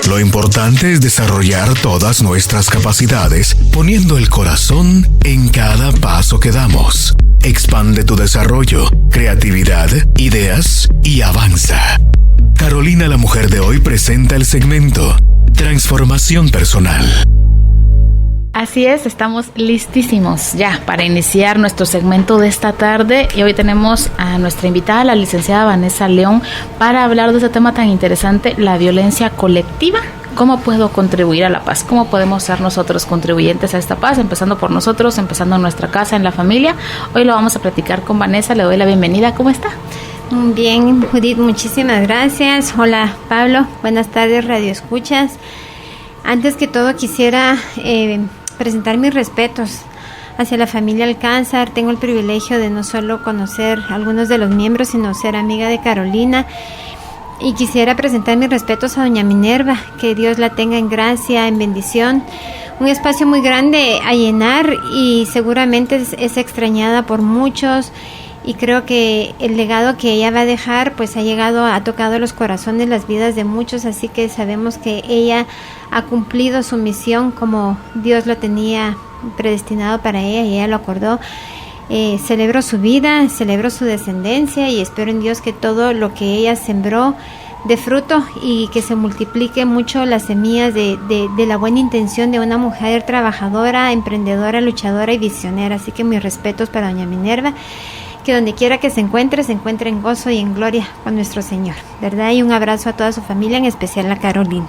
Lo importante es desarrollar todas nuestras capacidades, poniendo el corazón en cada paso que damos. Expande tu desarrollo, creatividad, ideas y avanza. Carolina, la mujer de hoy, presenta el segmento Transformación Personal. Así es, estamos listísimos ya para iniciar nuestro segmento de esta tarde y hoy tenemos a nuestra invitada, la licenciada Vanessa León, para hablar de este tema tan interesante, la violencia colectiva. ¿Cómo puedo contribuir a la paz? ¿Cómo podemos ser nosotros contribuyentes a esta paz? Empezando por nosotros, empezando en nuestra casa, en la familia. Hoy lo vamos a platicar con Vanessa, le doy la bienvenida. ¿Cómo está? Bien, Judith, muchísimas gracias. Hola, Pablo. Buenas tardes, Radio Escuchas. Antes que todo quisiera presentar mis respetos hacia la familia Alcázar. Tengo el privilegio de no solo conocer a algunos de los miembros, sino ser amiga de Carolina. Y quisiera presentar mis respetos a doña Minerva, que Dios la tenga en gracia, en bendición. Un espacio muy grande a llenar y seguramente es extrañada por muchos. Y creo que el legado que ella va a dejar, pues ha tocado los corazones, las vidas de muchos. Así que sabemos que ella ha cumplido su misión como Dios lo tenía predestinado para ella y ella lo acordó. Celebro su vida, celebro su descendencia y espero en Dios que todo lo que ella sembró dé fruto y que se multiplique mucho las semillas de la buena intención de una mujer trabajadora, emprendedora, luchadora y visionera. Así que mis respetos para doña Minerva, que donde quiera que se encuentre en gozo y en gloria con nuestro Señor, ¿verdad? Y un abrazo a toda su familia, en especial a Carolina.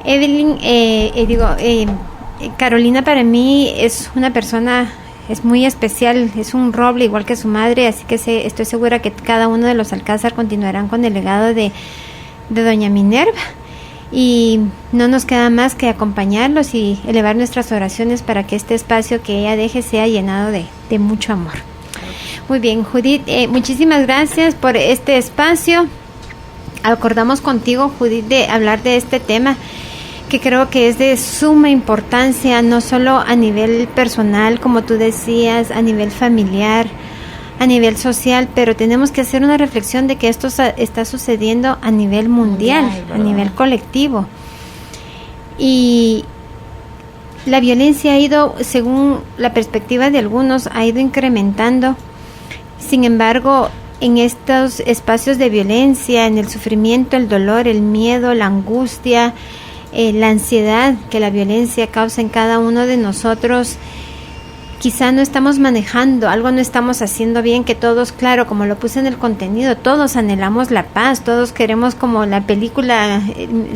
Evelyn, Carolina para mí es una persona, es muy especial, es un roble igual que su madre, así que estoy segura que cada uno de los Alcázar continuarán con el legado de doña Minerva. Y no nos queda más que acompañarlos y elevar nuestras oraciones para que este espacio que ella deje sea llenado de mucho amor. Muy bien, Judith, muchísimas gracias por este espacio. Acordamos contigo, Judith, de hablar de este tema que creo que es de suma importancia, no solo a nivel personal, como tú decías, a nivel familiar, a nivel social, pero tenemos que hacer una reflexión de que esto está sucediendo a nivel mundial, a nivel colectivo. Y la violencia ha ido, según la perspectiva de algunos, ha ido incrementando. Sin embargo, en estos espacios de violencia, en el sufrimiento, el dolor, el miedo, la angustia, la ansiedad que la violencia causa en cada uno de nosotros, quizá no estamos manejando, algo no estamos haciendo bien, que todos, claro, como lo puse en el contenido, todos anhelamos la paz, todos queremos, como la película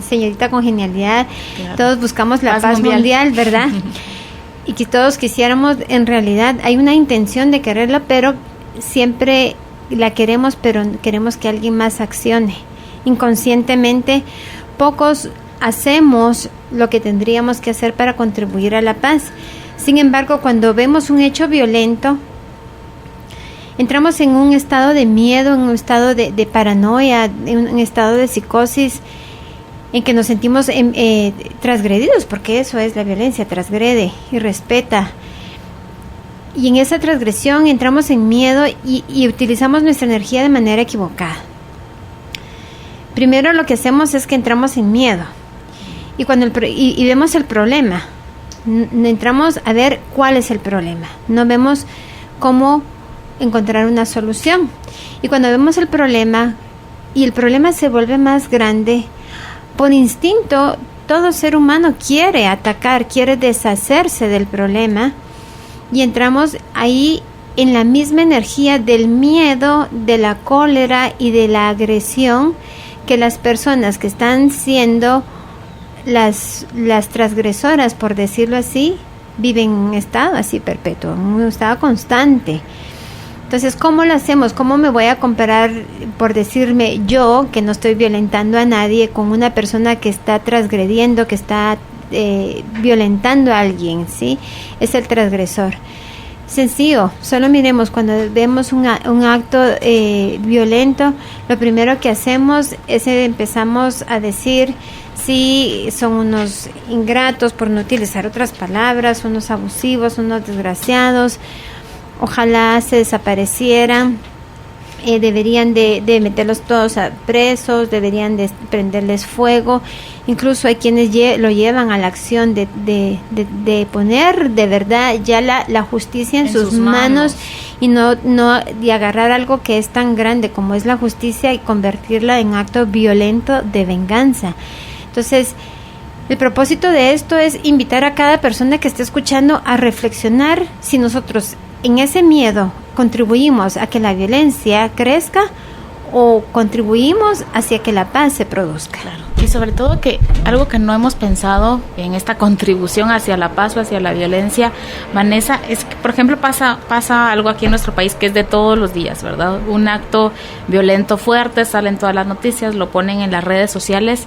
Señorita Congenialidad, claro, todos buscamos la paz mundial, ¿verdad? Y que todos quisiéramos, en realidad hay una intención de quererla, pero siempre la queremos, pero queremos que alguien más accione. Inconscientemente, pocos hacemos lo que tendríamos que hacer para contribuir a la paz. Sin embargo, cuando vemos un hecho violento, entramos en un estado de miedo, en un estado de paranoia, en un estado de psicosis, en que nos sentimos transgredidos, porque eso es la violencia, transgrede y respeta. Y en esa transgresión entramos en miedo y utilizamos nuestra energía de manera equivocada. Primero lo que hacemos es que entramos en miedo y cuando vemos el problema, entramos a ver cuál es el problema. No vemos cómo encontrar una solución. Y cuando vemos el problema y el problema se vuelve más grande, por instinto todo ser humano quiere atacar, quiere deshacerse del problema. Y entramos ahí en la misma energía del miedo, de la cólera y de la agresión que las personas que están siendo las transgresoras, por decirlo así, viven en un estado así perpetuo, en un estado constante. Entonces, ¿cómo lo hacemos? ¿Cómo me voy a comparar, por decirme yo, que no estoy violentando a nadie, con una persona que está transgrediendo, que está violentando a alguien, ¿sí? Es el transgresor. Sencillo, solo miremos cuando vemos un acto violento, lo primero que hacemos es empezamos a decir sí, son unos ingratos, por no utilizar otras palabras, unos abusivos, unos desgraciados, ojalá se desaparecieran. deberían de meterlos todos a presos, deberían de prenderles fuego. Incluso hay quienes lo llevan a la acción de poner de verdad ya la justicia en sus manos y no de agarrar algo que es tan grande como es la justicia y convertirla en acto violento de venganza. Entonces, el propósito de esto es invitar a cada persona que esté escuchando a reflexionar si nosotros en ese miedo contribuimos a que la violencia crezca o contribuimos hacia que la paz se produzca. Claro. Y sobre todo que algo que no hemos pensado en esta contribución hacia la paz o hacia la violencia, Vanessa, es que, por ejemplo, pasa algo aquí en nuestro país que es de todos los días, ¿verdad? Un acto violento fuerte, sale en todas las noticias, lo ponen en las redes sociales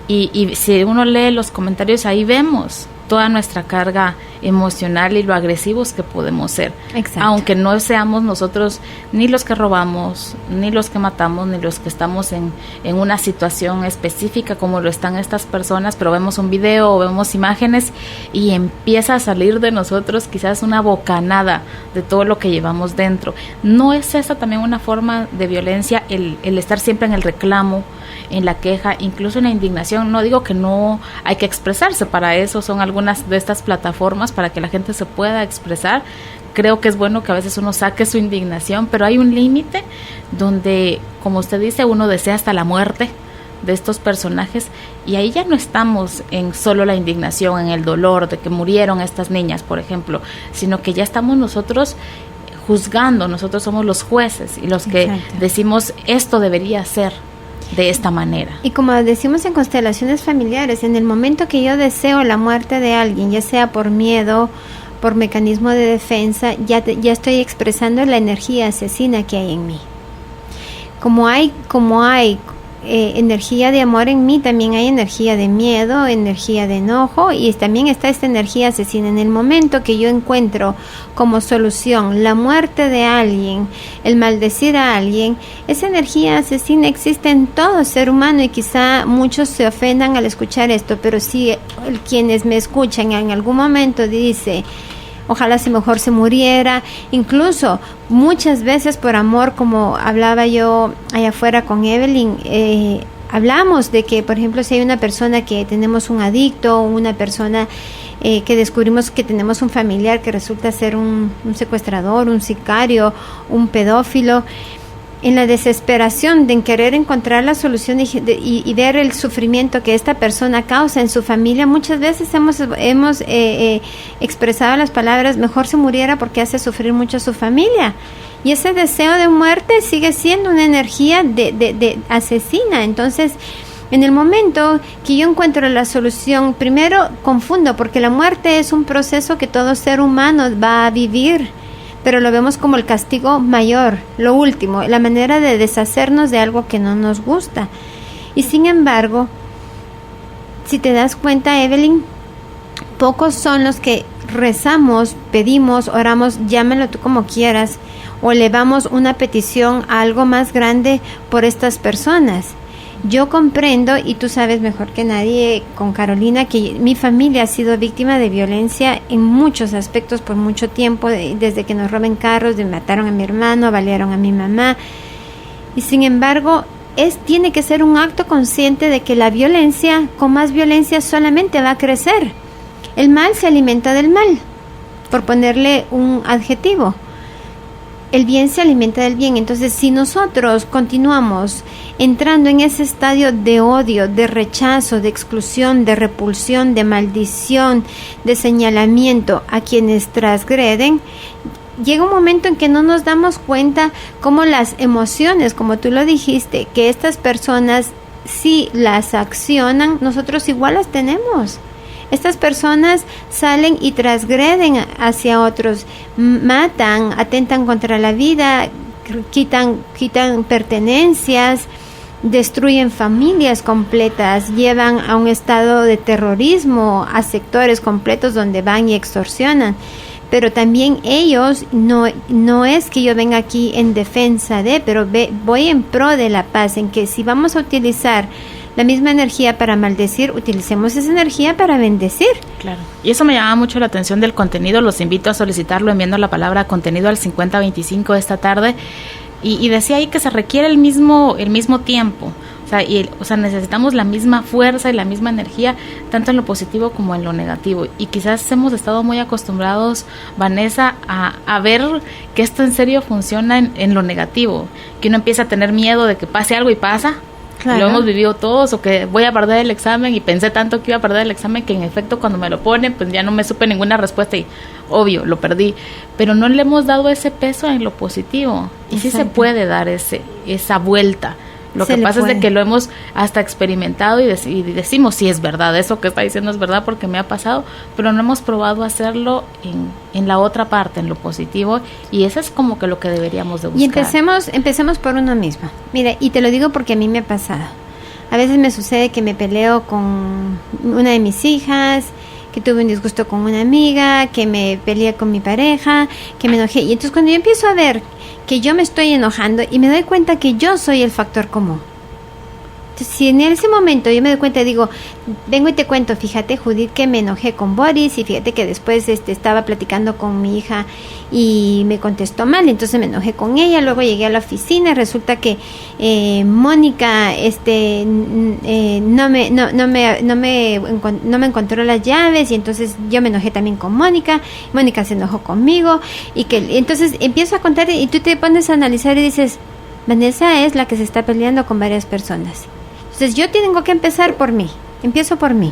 y si uno lee los comentarios ahí vemos toda nuestra carga emocional y lo agresivos que podemos ser. Exacto. Aunque no seamos nosotros ni los que robamos, ni los que matamos, ni los que estamos en una situación específica como lo están estas personas, pero vemos un video o vemos imágenes y empieza a salir de nosotros quizás una bocanada de todo lo que llevamos dentro. ¿No es esa también una forma de violencia el estar siempre en el reclamo, en la queja, incluso en la indignación? No digo que no hay que expresarse, para eso son algunas de estas plataformas, para que la gente se pueda expresar. Creo que es bueno que a veces uno saque su indignación, pero hay un límite donde, como usted dice, uno desea hasta la muerte de estos personajes y ahí ya no estamos en solo la indignación, en el dolor de que murieron estas niñas, por ejemplo, sino que ya estamos nosotros juzgando, nosotros somos los jueces y los que Exacto. decimos esto debería ser de esta manera. Y como decimos en constelaciones familiares, en el momento que yo deseo la muerte de alguien, ya sea por miedo, por mecanismo de defensa, ya estoy expresando la energía asesina que hay en mí. Como hay energía de amor en mí, también hay energía de miedo, energía de enojo, y también está esta energía asesina. En el momento que yo encuentro como solución la muerte de alguien, el maldecir a alguien, esa energía asesina existe en todo ser humano, y quizá muchos se ofendan al escuchar esto, pero si quienes me escuchan en algún momento dice: ojalá si mejor se muriera, incluso muchas veces por amor, como hablaba yo allá afuera con Evelyn, hablamos de que, por ejemplo, si hay una persona que tenemos un adicto, una persona que descubrimos que tenemos un familiar que resulta ser un secuestrador, un sicario, un pedófilo, en la desesperación de querer encontrar la solución y ver el sufrimiento que esta persona causa en su familia, muchas veces hemos expresado las palabras: mejor se muriera porque hace sufrir mucho a su familia. Y ese deseo de muerte sigue siendo una energía de asesina. Entonces, en el momento que yo encuentro la solución, primero confundo, porque la muerte es un proceso que todo ser humano va a vivir, pero lo vemos como el castigo mayor, lo último, la manera de deshacernos de algo que no nos gusta. Y sin embargo, si te das cuenta, Evelyn, pocos son los que rezamos, pedimos, oramos, llámalo tú como quieras, o elevamos una petición a algo más grande por estas personas. Yo comprendo, y tú sabes mejor que nadie, con Carolina, que mi familia ha sido víctima de violencia en muchos aspectos por mucho tiempo, desde que nos roben carros, mataron a mi hermano, balearon a mi mamá. Y sin embargo, tiene que ser un acto consciente de que la violencia, con más violencia, solamente va a crecer. El mal se alimenta del mal, por ponerle un adjetivo. El bien se alimenta del bien. Entonces, si nosotros continuamos entrando en ese estadio de odio, de rechazo, de exclusión, de repulsión, de maldición, de señalamiento a quienes transgreden, llega un momento en que no nos damos cuenta cómo las emociones, como tú lo dijiste, que estas personas si las accionan, nosotros igual las tenemos. Estas personas salen y transgreden hacia otros, matan, atentan contra la vida, quitan pertenencias, destruyen familias completas, llevan a un estado de terrorismo a sectores completos donde van y extorsionan. Pero también ellos, no es que yo venga aquí en defensa pero voy en pro de la paz, en que si vamos a utilizar la misma energía para maldecir, utilicemos esa energía para bendecir. Claro. Y eso me llama mucho la atención del contenido. Los invito a solicitarlo enviando la palabra contenido al 5025 esta tarde. Y decía ahí que se requiere el mismo tiempo. O sea, necesitamos la misma fuerza y la misma energía, tanto en lo positivo como en lo negativo. Y quizás hemos estado muy acostumbrados, Vanessa, a ver que esto en serio funciona en lo negativo. Que uno empieza a tener miedo de que pase algo y pasa. Claro. Lo hemos vivido todos, o que voy a perder el examen y pensé tanto que iba a perder el examen que en efecto cuando me lo ponen, pues ya no me supe ninguna respuesta y obvio, lo perdí. Pero no le hemos dado ese peso en lo positivo. Y sí se puede dar esa vuelta. Lo que pasa es de que lo hemos hasta experimentado y decimos, sí, es verdad, eso que está diciendo es verdad porque me ha pasado, pero no hemos probado hacerlo en la otra parte, en lo positivo, y eso es como que lo que deberíamos de buscar. Y empecemos por uno mismo. Mira, y te lo digo porque a mí me ha pasado. A veces me sucede que me peleo con una de mis hijas, que tuve un disgusto con una amiga, que me peleé con mi pareja, que me enojé. Y entonces cuando yo empiezo a ver que yo me estoy enojando y me doy cuenta que yo soy el factor común. Entonces, si en ese momento yo me doy cuenta, digo, vengo y te cuento, fíjate, Judith, que me enojé con Boris, y fíjate que después estaba platicando con mi hija y me contestó mal, entonces me enojé con ella, luego llegué a la oficina y resulta que Mónica no me encontró las llaves, y entonces yo me enojé también con Mónica se enojó conmigo, y que entonces empiezo a contar y tú te pones a analizar y dices, Vanessa es la que se está peleando con varias personas. Entonces yo tengo que empezar por mí, empiezo por mí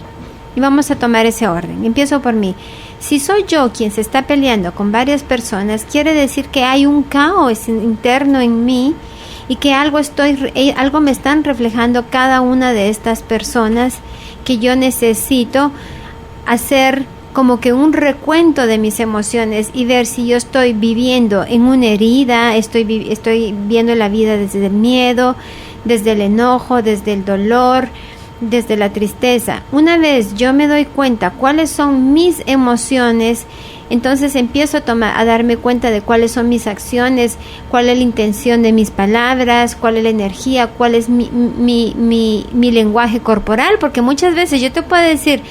y vamos a tomar ese orden, empiezo por mí. Si soy yo quien se está peleando con varias personas, quiere decir que hay un caos interno en mí y que algo me están reflejando cada una de estas personas, que yo necesito hacer como que un recuento de mis emociones y ver si yo estoy viviendo en una herida, estoy viendo la vida desde el miedo, desde el enojo, desde el dolor, desde la tristeza. Una vez yo me doy cuenta cuáles son mis emociones, entonces empiezo a darme cuenta de cuáles son mis acciones, cuál es la intención de mis palabras, cuál es la energía, cuál es mi lenguaje corporal, porque muchas veces yo te puedo decir,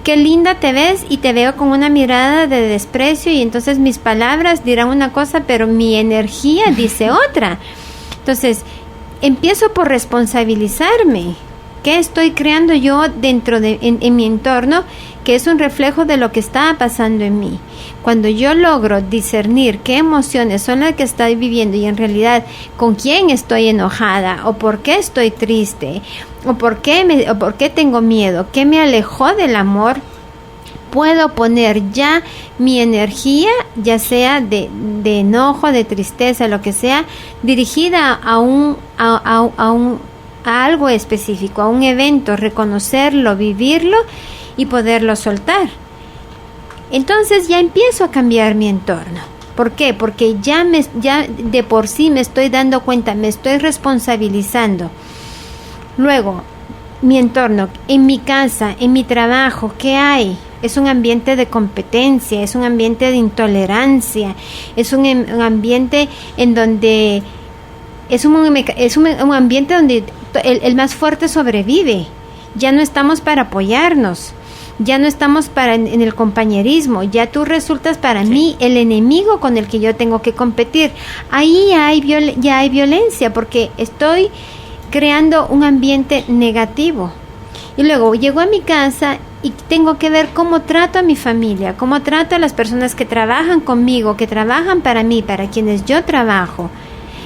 qué linda te ves, y te veo con una mirada de desprecio, y entonces mis palabras dirán una cosa, pero mi energía dice otra. Entonces, empiezo por responsabilizarme. ¿Qué estoy creando yo en mi entorno? Que es un reflejo de lo que está pasando en mí. Cuando yo logro discernir qué emociones son las que estoy viviendo y en realidad con quién estoy enojada, o por qué estoy triste, o por qué tengo miedo, qué me alejó del amor, puedo poner ya mi energía, ya sea de enojo, de tristeza, lo que sea, dirigida a algo específico, a un evento, reconocerlo, vivirlo y poderlo soltar. Entonces ya empiezo a cambiar mi entorno. ¿Por qué? Porque ya de por sí me estoy dando cuenta, me estoy responsabilizando. Luego, mi entorno, en mi casa, en mi trabajo, ¿qué hay? Es un ambiente de competencia, es un ambiente de intolerancia, es un ambiente en donde es un ambiente donde el más fuerte sobrevive. Ya no estamos para apoyarnos, ya no estamos en el compañerismo, ya tú resultas para mí el enemigo con el que yo tengo que competir. Ahí ya hay violencia, porque estoy creando un ambiente negativo. Y luego llego a mi casa y tengo que ver cómo trato a mi familia, cómo trato a las personas que trabajan conmigo, que trabajan para mí, para quienes yo trabajo.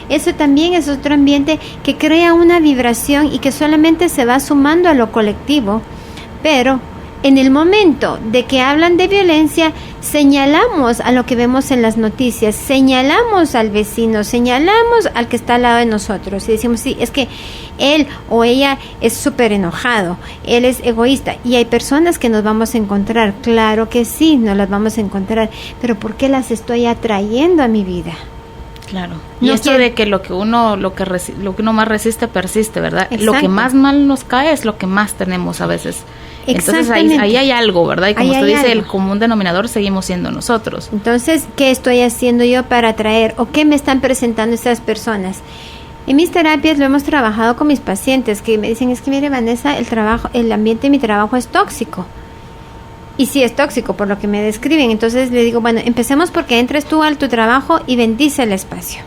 Eso también es otro ambiente que crea una vibración y que solamente se va sumando a lo colectivo. Pero en el momento de que hablan de violencia, señalamos a lo que vemos en las noticias, señalamos al vecino, señalamos al que está al lado de nosotros y decimos, sí, es que él o ella es súper enojado, él es egoísta. Y hay personas que nos vamos a encontrar, claro que sí, nos las vamos a encontrar, pero ¿por qué las estoy atrayendo a mi vida? Claro. Y esto de que lo que uno más resiste persiste, ¿verdad? Exacto. Lo que más mal nos cae es lo que más tenemos a veces. Entonces ahí hay algo, ¿verdad? Y como usted dice, el común denominador seguimos siendo nosotros. Entonces, ¿qué estoy haciendo yo para atraer o qué me están presentando estas personas? En mis terapias lo hemos trabajado con mis pacientes que me dicen, es que mire, Vanessa, el ambiente de mi trabajo es tóxico. Y sí es tóxico por lo que me describen. Entonces le digo, bueno, empecemos porque entres tú a tu trabajo y bendice el espacio.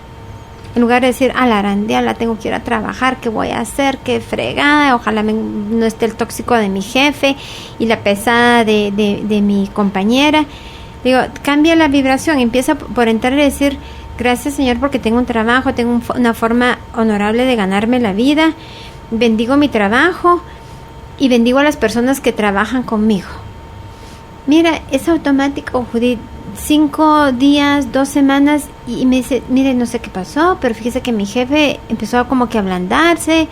En lugar de decir, a la arandeala, tengo que ir a trabajar, ¿qué voy a hacer? ¿Qué fregada? Ojalá no esté el tóxico de mi jefe y la pesada de mi compañera. Digo, cambia la vibración, empieza por entrar y decir, gracias Señor porque tengo un trabajo, tengo una forma honorable de ganarme la vida, bendigo mi trabajo y bendigo a las personas que trabajan conmigo. Mira, es automático, Judith. 5 días, 2 semanas y me dice, mire, no sé qué pasó, pero fíjese que mi jefe empezó como que a ablandarse,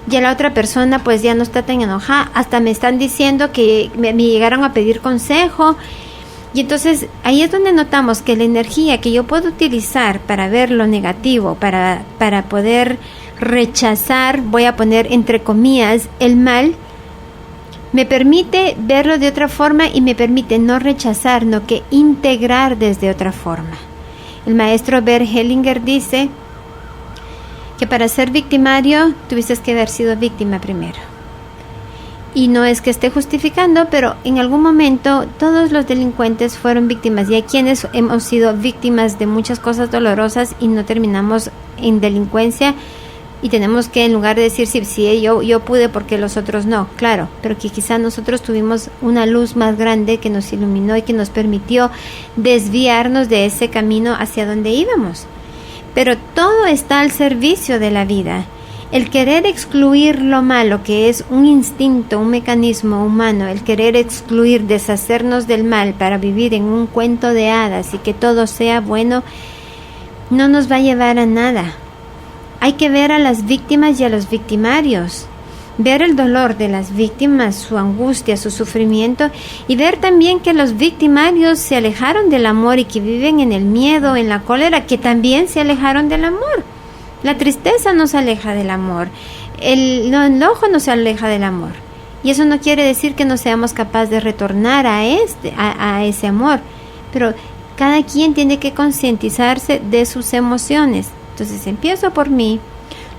ya la otra persona pues ya no está tan enojada, hasta me están diciendo que me llegaron a pedir consejo. Y entonces ahí es donde notamos que la energía que yo puedo utilizar para ver lo negativo, para poder rechazar, voy a poner entre comillas, el mal, me permite verlo de otra forma y me permite no rechazar, no que integrar desde otra forma. El maestro Bert Hellinger dice que para ser victimario tuviste que haber sido víctima primero. Y no es que esté justificando, pero en algún momento todos los delincuentes fueron víctimas y hay quienes hemos sido víctimas de muchas cosas dolorosas y no terminamos en delincuencia. Y tenemos que, en lugar de decir, sí, yo pude porque los otros no, claro, pero que quizá nosotros tuvimos una luz más grande que nos iluminó y que nos permitió desviarnos de ese camino hacia donde íbamos. Pero todo está al servicio de la vida. El querer excluir lo malo, que es un instinto, un mecanismo humano, el querer excluir, deshacernos del mal para vivir en un cuento de hadas y que todo sea bueno, no nos va a llevar a nada. Hay que ver a las víctimas y a los victimarios, ver el dolor de las víctimas, su angustia, su sufrimiento y ver también que los victimarios se alejaron del amor y que viven en el miedo, en la cólera, que también se alejaron del amor. La tristeza no se aleja del amor, el enojo no se aleja del amor. Y eso no quiere decir que no seamos capaces de retornar a ese amor, pero cada quien tiene que concientizarse de sus emociones. Entonces empiezo por mí,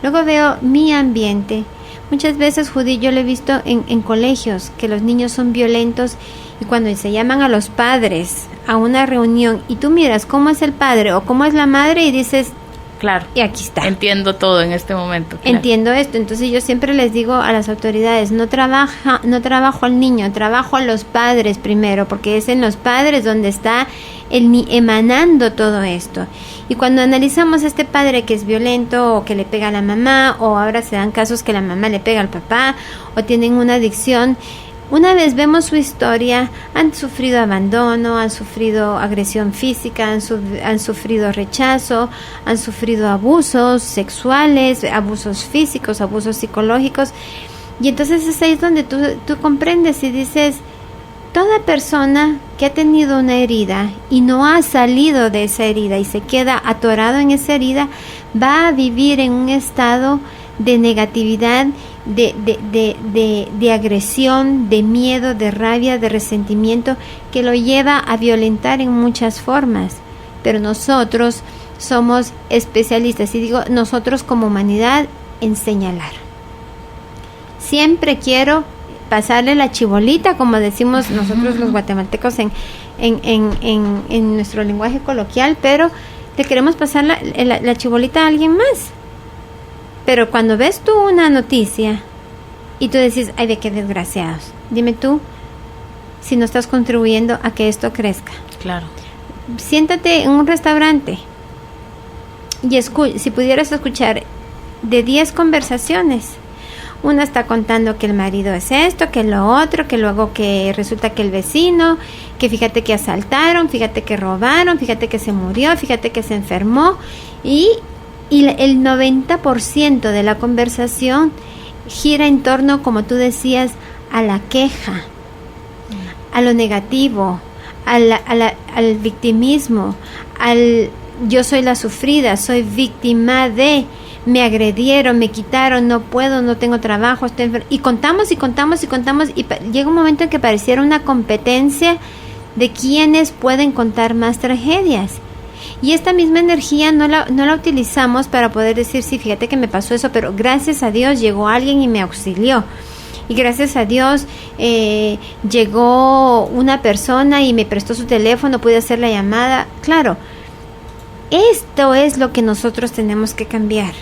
luego veo mi ambiente. Muchas veces, Judith, yo lo he visto en colegios, que los niños son violentos y cuando se llaman a los padres a una reunión y tú miras cómo es el padre o cómo es la madre y dices, claro, y aquí está. Entiendo todo en este momento. Claro. Entiendo esto. Entonces yo siempre les digo a las autoridades, no trabajo al niño, trabajo a los padres primero, porque es en los padres donde está emanando todo esto. Y cuando analizamos a este padre que es violento o que le pega a la mamá, o ahora se dan casos que la mamá le pega al papá o tienen una adicción, una vez vemos su historia, han sufrido abandono, han sufrido agresión física, han sufrido rechazo, han sufrido abusos sexuales, abusos físicos, abusos psicológicos. Y entonces es ahí donde tú comprendes y dices, toda persona que ha tenido una herida y no ha salido de esa herida y se queda atorado en esa herida, va a vivir en un estado de negatividad, de agresión, de miedo, de rabia, de resentimiento, que lo lleva a violentar en muchas formas. Pero nosotros somos especialistas, y digo nosotros como humanidad, en señalar. Siempre quiero pasarle la chibolita, como decimos nosotros los guatemaltecos en nuestro lenguaje coloquial, pero le queremos pasar la chibolita a alguien más. Pero cuando ves tú una noticia y tú decís, ay, de qué desgraciados, dime tú si no estás contribuyendo a que esto crezca. Claro. Siéntate en un restaurante y si pudieras escuchar de 10 conversaciones, una está contando que el marido es esto, que lo otro, que luego que resulta que el vecino, que fíjate que asaltaron, fíjate que robaron, fíjate que se murió, fíjate que se enfermó, y el 90% de la conversación gira en torno, como tú decías, a la queja, a lo negativo, al victimismo, al yo soy la sufrida, soy víctima de, me agredieron, me quitaron, no puedo, no tengo trabajo, estoy enfermo. Y contamos y llega un momento en que pareciera una competencia de quienes pueden contar más tragedias. Y esta misma energía no la utilizamos para poder decir, sí, fíjate que me pasó eso, pero gracias a Dios llegó alguien y me auxilió. Y gracias a Dios llegó una persona y me prestó su teléfono, pude hacer la llamada. Claro, esto es lo que nosotros tenemos que cambiar.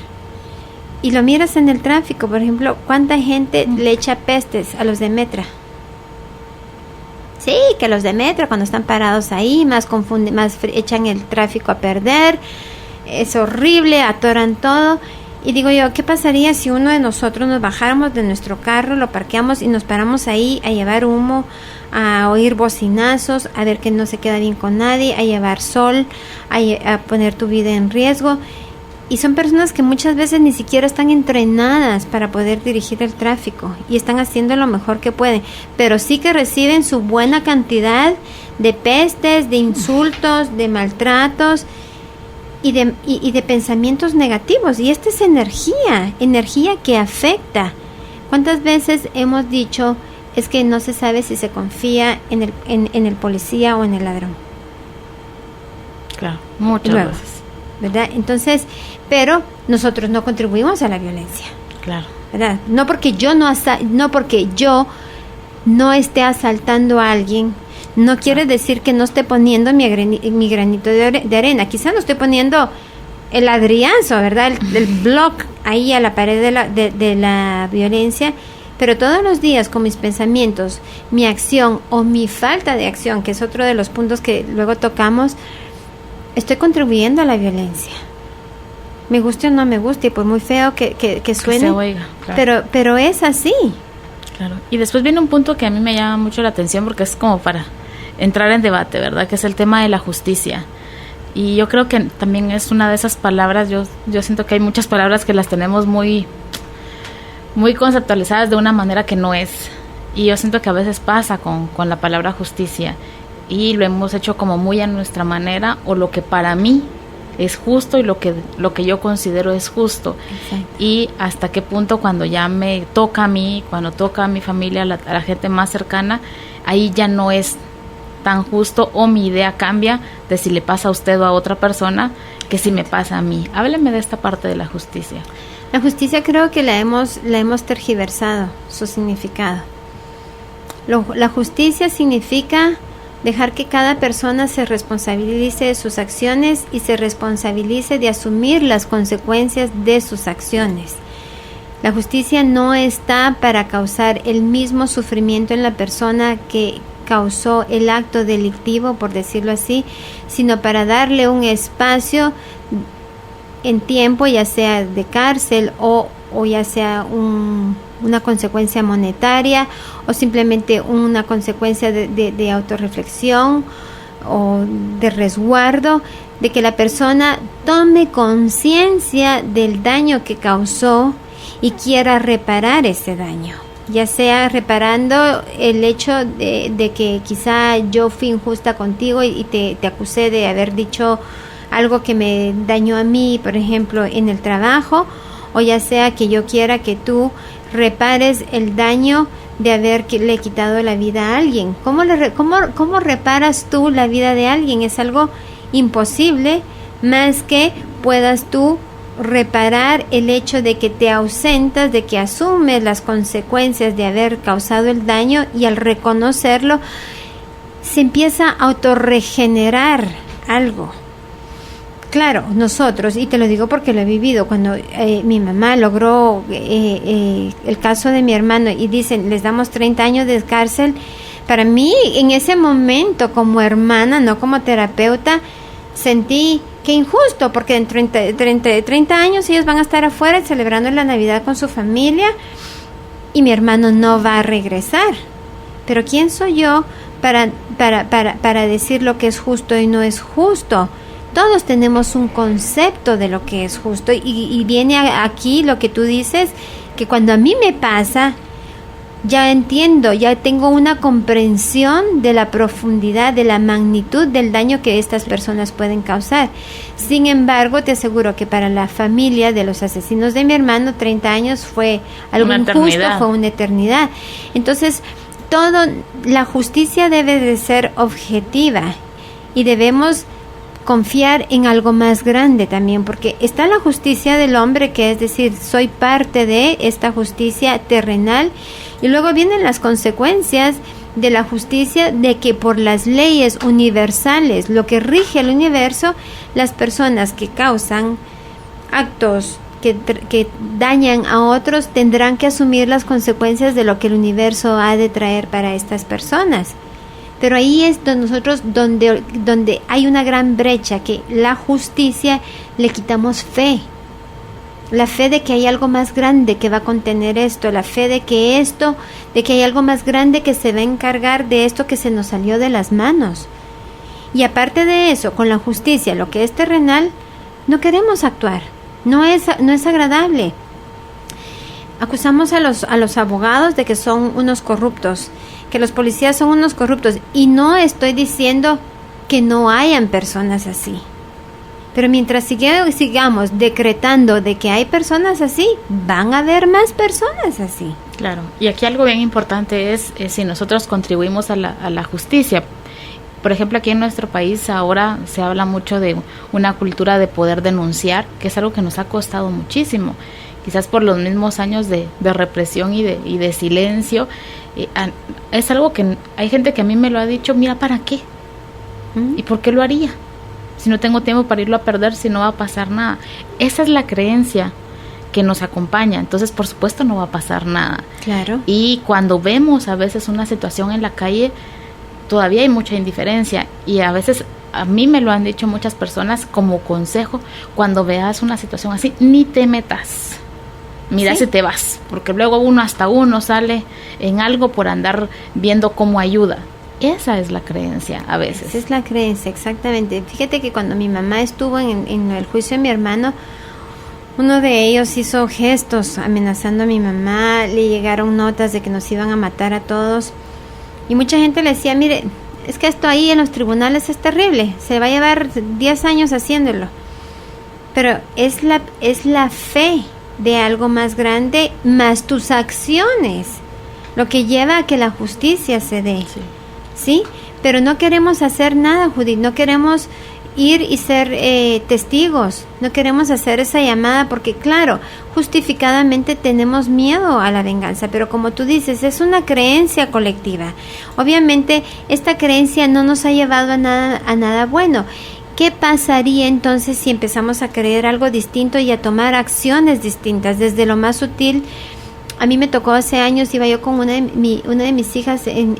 Y lo miras en el tráfico, por ejemplo, ¿cuánta gente le echa pestes a los de Metra? Sí, que los de Metra cuando están parados ahí, más echan el tráfico a perder, es horrible, atoran todo. Y digo yo, ¿qué pasaría si uno de nosotros nos bajáramos de nuestro carro, lo parqueamos y nos paramos ahí a llevar humo, a oír bocinazos, a ver que no se queda bien con nadie, a llevar sol, a poner tu vida en riesgo? Y son personas que muchas veces ni siquiera están entrenadas para poder dirigir el tráfico y están haciendo lo mejor que pueden, pero sí que reciben su buena cantidad de pestes, de insultos, de maltratos y de pensamientos negativos. Y esta es energía que afecta. ¿Cuántas veces hemos dicho es que no se sabe si se confía en el policía o en el ladrón? Claro, muchas veces, ¿verdad? Entonces, pero nosotros no contribuimos a la violencia. Claro. ¿Verdad? No porque yo no esté asaltando a alguien, no quiere decir que no esté poniendo mi granito de arena. Quizá no estoy poniendo el ladrillazo, ¿verdad? El block ahí a la pared de la violencia, pero todos los días con mis pensamientos, mi acción o mi falta de acción, que es otro de los puntos que luego tocamos, estoy contribuyendo a la violencia. Me guste o no me guste, y por muy feo que suene, se oiga, claro. pero es así. Claro. Y después viene un punto que a mí me llama mucho la atención porque es como para entrar en debate, ¿verdad? Que es el tema de la justicia. Y yo creo que también es una de esas palabras, yo siento que hay muchas palabras que las tenemos muy, muy conceptualizadas de una manera que no es. Y yo siento que a veces pasa con la palabra justicia y lo hemos hecho como muy a nuestra manera o lo que para mí es justo y lo que yo considero es justo. Exacto. Y hasta qué punto cuando ya me toca a mí, cuando toca a mi familia, a la gente más cercana, ahí ya no es tan justo o mi idea cambia de si le pasa a usted o a otra persona que si me pasa a mí. Hábleme de esta parte de la justicia. La justicia creo que la hemos tergiversado su significado. La justicia significa dejar que cada persona se responsabilice de sus acciones y se responsabilice de asumir las consecuencias de sus acciones. La justicia no está para causar el mismo sufrimiento en la persona que causó el acto delictivo, por decirlo así, sino para darle un espacio en tiempo, ya sea de cárcel o ya sea una consecuencia monetaria o simplemente una consecuencia de autorreflexión o de resguardo, de que la persona tome conciencia del daño que causó y quiera reparar ese daño, ya sea reparando el hecho de que quizá yo fui injusta contigo y te acusé de haber dicho algo que me dañó a mí, por ejemplo, en el trabajo, o ya sea que yo quiera que tú repares el daño de haberle quitado la vida a alguien. ¿Cómo reparas tú la vida de alguien? Es algo imposible, más que puedas tú reparar el hecho de que te ausentas, de que asumes las consecuencias de haber causado el daño, y al reconocerlo se empieza a autorregenerar algo. Claro, nosotros, y te lo digo porque lo he vivido, cuando mi mamá logró el caso de mi hermano y dicen, les damos 30 años de cárcel, para mí en ese momento como hermana, no como terapeuta, sentí que injusto, porque en 30 años ellos van a estar afuera celebrando la Navidad con su familia y mi hermano no va a regresar. Pero ¿quién soy yo para decir lo que es justo y no es justo? Todos tenemos un concepto de lo que es justo y viene aquí lo que tú dices, que cuando a mí me pasa, ya entiendo, ya tengo una comprensión de la profundidad, de la magnitud del daño que estas personas pueden causar. Sin embargo, te aseguro que para la familia de los asesinos de mi hermano, 30 años fue algo injusto, fue una eternidad. Entonces, la justicia debe de ser objetiva y debemos confiar en algo más grande también, porque está la justicia del hombre, que es decir, soy parte de esta justicia terrenal, y luego vienen las consecuencias de la justicia, de que por las leyes universales, lo que rige el universo, las personas que causan actos que dañan a otros tendrán que asumir las consecuencias de lo que el universo ha de traer para estas personas. Pero ahí es donde hay una gran brecha, que la justicia le quitamos fe. La fe de que hay algo más grande que va a contener esto, la fe de que hay algo más grande que se va a encargar de esto que se nos salió de las manos. Y aparte de eso, con la justicia, lo que es terrenal, no queremos actuar. No es agradable. Acusamos a los abogados de que son unos corruptos, que los policías son unos corruptos, y no estoy diciendo que no hayan personas así. Pero mientras sigamos decretando de que hay personas así, van a haber más personas así. Claro, y aquí algo bien importante es si nosotros contribuimos a la justicia. Por ejemplo, aquí en nuestro país ahora se habla mucho de una cultura de poder denunciar, que es algo que nos ha costado muchísimo, quizás por los mismos años de represión y de silencio. Es algo que hay gente que a mí me lo ha dicho, mira, ¿para qué? ¿Y por qué lo haría? Si no tengo tiempo para irlo a perder, si no va a pasar nada. Esa es la creencia que nos acompaña, entonces por supuesto no va a pasar nada. Claro. Y cuando vemos a veces una situación en la calle, todavía hay mucha indiferencia, y a veces a mí me lo han dicho muchas personas como consejo: cuando veas una situación así, ni te metas, mira, si te vas, porque luego uno sale en algo por andar viendo cómo ayuda. Esa es la creencia a veces. Esa es la creencia, exactamente. Fíjate que cuando mi mamá estuvo en el juicio de mi hermano, uno de ellos hizo gestos amenazando a mi mamá, le llegaron notas de que nos iban a matar a todos, y mucha gente le decía, mire, es que esto ahí en los tribunales es terrible, se va a llevar 10 años haciéndolo. Pero es la fe de algo más grande, más tus acciones, lo que lleva a que la justicia se dé. ¿Sí? Pero no queremos hacer nada, Judith, no queremos ir y ser testigos, no queremos hacer esa llamada porque, claro, justificadamente tenemos miedo a la venganza, pero como tú dices, es una creencia colectiva. Obviamente, esta creencia no nos ha llevado a nada bueno. ¿Qué pasaría entonces si empezamos a creer algo distinto y a tomar acciones distintas? Desde lo más sutil. A mí me tocó hace años, iba yo con una de mis hijas en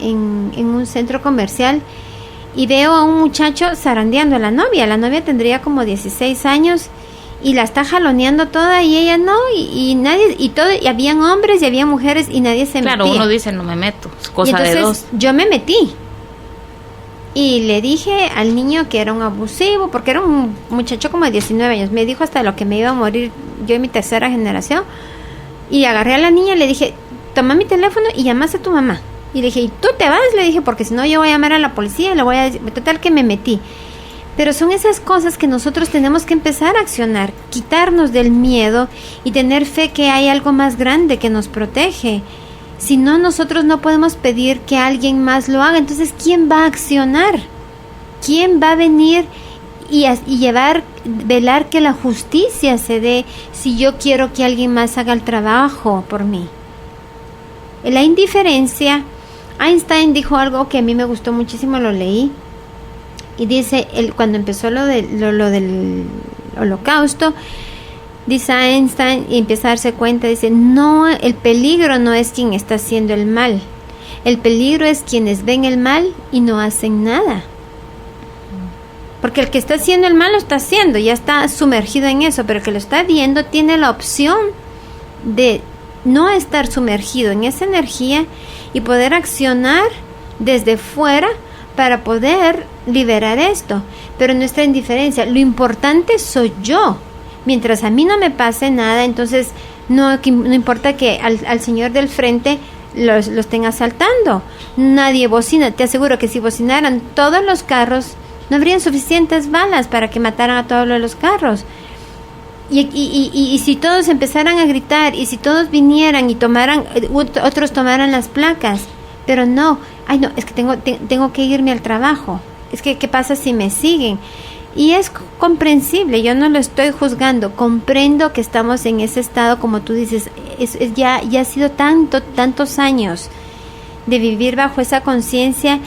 un centro comercial, y veo a un muchacho zarandeando a la novia. La novia tendría como 16 años y la está jaloneando toda, y ella no, y nadie, y habían hombres y había mujeres y nadie se metía. Claro, uno dice, no me meto, es cosa de dos. Yo me metí y le dije al niño que era un abusivo, porque era un muchacho como de 19 años. Me dijo hasta lo que me iba a morir yo en mi tercera generación. Y agarré a la niña y le dije, toma mi teléfono y llamas a tu mamá. Y le dije, ¿y tú te vas? Le dije, porque si no yo voy a llamar a la policía y le voy a decir, total que me metí. Pero son esas cosas que nosotros tenemos que empezar a accionar, quitarnos del miedo y tener fe que hay algo más grande que nos protege. Si no, nosotros no podemos pedir que alguien más lo haga. Entonces, ¿quién va a accionar? ¿Quién va a venir y velar que la justicia se dé si yo quiero que alguien más haga el trabajo por mí? La indiferencia. Einstein dijo algo que a mí me gustó muchísimo, lo leí, y dice, cuando empezó lo del holocausto, dice Einstein, y empieza a darse cuenta, dice, no, el peligro no es quien está haciendo el mal, el peligro es quienes ven el mal y no hacen nada. Porque el que está haciendo el mal lo está haciendo, ya está sumergido en eso, pero el que lo está viendo tiene la opción de no estar sumergido en esa energía y poder accionar desde fuera para poder liberar esto. Pero nuestra indiferencia, lo importante soy yo. Mientras a mí no me pase nada, entonces no importa que al señor del frente lo estén asaltando. Nadie bocina. Te aseguro que si bocinaran todos los carros, no habrían suficientes balas para que mataran a todos los carros. Y si todos empezaran a gritar, y si todos vinieran y otros tomaran las placas, pero no, es que tengo que irme al trabajo, es que ¿qué pasa si me siguen? Y es comprensible, yo no lo estoy juzgando, comprendo que estamos en ese estado, como tú dices, ya ha sido tantos años de vivir bajo esa conciencia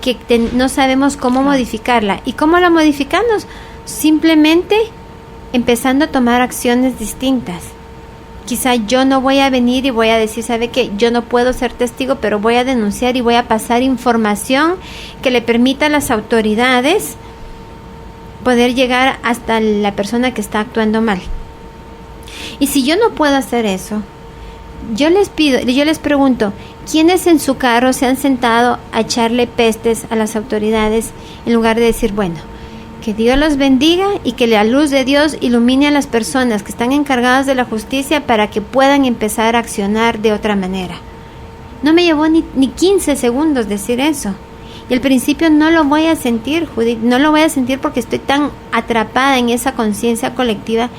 que no sabemos cómo modificarla. ¿Y cómo la modificamos? Simplemente empezando a tomar acciones distintas. Quizá yo no voy a venir y voy a decir, ¿sabe qué? Yo no puedo ser testigo, pero voy a denunciar y voy a pasar información que le permita a las autoridades poder llegar hasta la persona que está actuando mal. Y si yo no puedo hacer eso, yo les pregunto, ¿quiénes en su carro se han sentado a echarle pestes a las autoridades en lugar de decir, bueno, que Dios los bendiga y que la luz de Dios ilumine a las personas que están encargadas de la justicia para que puedan empezar a accionar de otra manera? No me llevó ni 15 segundos decir eso. Y al principio no lo voy a sentir, Judith, no lo voy a sentir porque estoy tan atrapada en esa conciencia colectiva,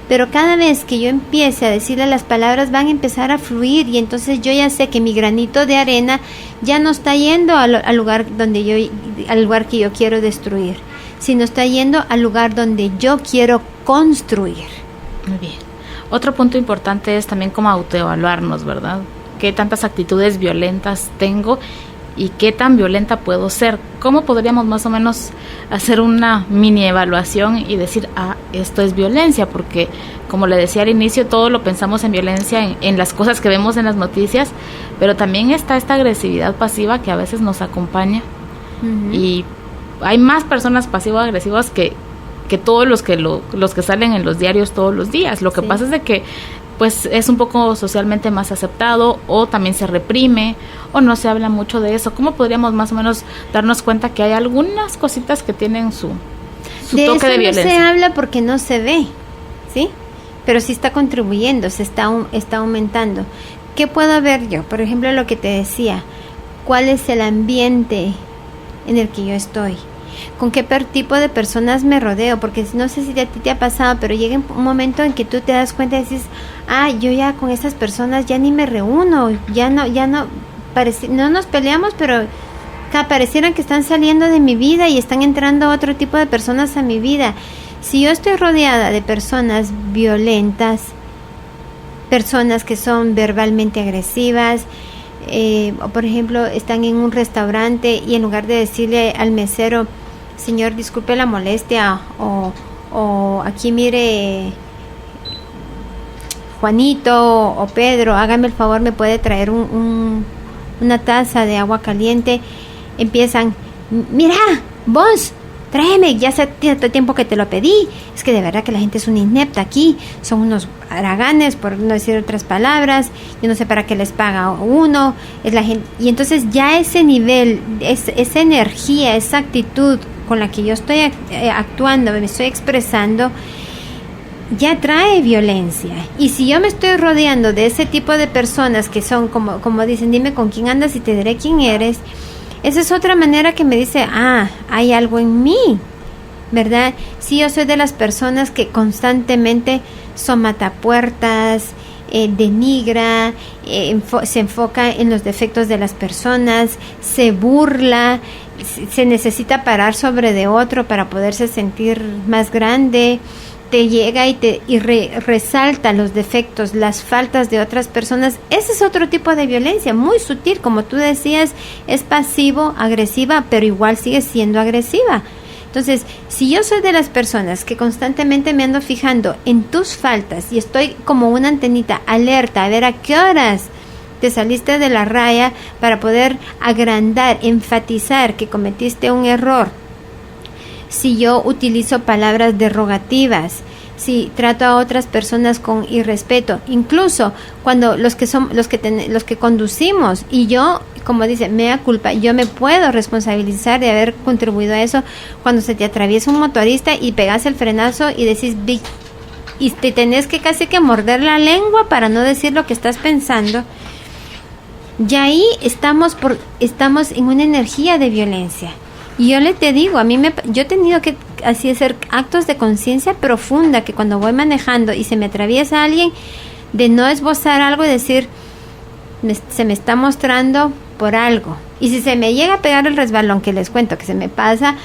pero cada vez que yo empiece a decirle las palabras van a empezar a fluir y entonces yo ya sé que mi granito de arena ya no está yendo al lugar que yo quiero destruir, sino está yendo al lugar donde yo quiero construir. Muy bien. Otro punto importante es también cómo autoevaluarnos, ¿verdad? ¿Qué tantas actitudes violentas tengo y qué tan violenta puedo ser? ¿Cómo podríamos más o menos hacer una mini evaluación y decir, esto es violencia? Porque, como le decía al inicio, todo lo pensamos en violencia, en las cosas que vemos en las noticias, pero también está esta agresividad pasiva que a veces nos acompaña. Uh-huh. Y hay más personas pasivo-agresivas que todos los que salen en los diarios todos los días. Lo que pasa es de que pues es un poco socialmente más aceptado, o también se reprime, o no se habla mucho de eso. ¿Cómo podríamos más o menos darnos cuenta que hay algunas cositas que tienen su toque de violencia? No se habla porque no se ve, ¿sí? Pero sí está contribuyendo, está aumentando. ¿Qué puedo ver yo? Por ejemplo, lo que te decía, ¿cuál es el ambiente en el que yo estoy? ¿Con qué tipo de personas me rodeo? Porque no sé si a ti te ha pasado, pero llega un momento en que tú te das cuenta y dices, yo ya con esas personas ya ni me reúno, ya no nos peleamos, pero parecieran que están saliendo de mi vida y están entrando otro tipo de personas a mi vida. Si yo estoy rodeada de personas violentas, personas que son verbalmente agresivas, o por ejemplo están en un restaurante y en lugar de decirle al mesero, señor, disculpe la molestia, o aquí mire, Juanito o Pedro, hágame el favor, me puede traer una taza de agua caliente, empiezan, mira, vos, tráeme, ya hace tanto tiempo que te lo pedí. Es que de verdad que la gente es una inepta aquí, son unos haraganes, por no decir otras palabras, yo no sé para qué les paga uno, es la gente. Y entonces ya ese nivel, esa energía, esa actitud con la que yo estoy actuando, me estoy expresando, ya trae violencia. Y si yo me estoy rodeando de ese tipo de personas que son como dicen, dime con quién andas y te diré quién eres, esa es otra manera que me dice, hay algo en mí, ¿verdad? Si yo soy de las personas que constantemente son matapuertas, denigra, se enfoca en los defectos de las personas, se burla, se necesita parar sobre de otro para poderse sentir más grande, te llega y resalta los defectos, las faltas de otras personas. Ese es otro tipo de violencia, muy sutil, como tú decías, es pasivo, agresiva, pero igual sigue siendo agresiva. Entonces, si yo soy de las personas que constantemente me ando fijando en tus faltas y estoy como una antenita alerta a ver a qué horas te saliste de la raya para poder agrandar, enfatizar que cometiste un error, si yo utilizo palabras derogativas, si trato a otras personas con irrespeto, incluso cuando los que conducimos, y yo, como dice, mea culpa, yo me puedo responsabilizar de haber contribuido a eso. Cuando se te atraviesa un motorista y pegas el frenazo y decís, y te tenés que casi que morder la lengua para no decir lo que estás pensando, y ahí estamos en una energía de violencia. Y yo te digo, yo he tenido que así hacer actos de conciencia profunda, que cuando voy manejando y se me atraviesa alguien, de no esbozar algo y decir, se me está mostrando por algo. Y si se me llega a pegar el resbalón, que les cuento que se me pasa,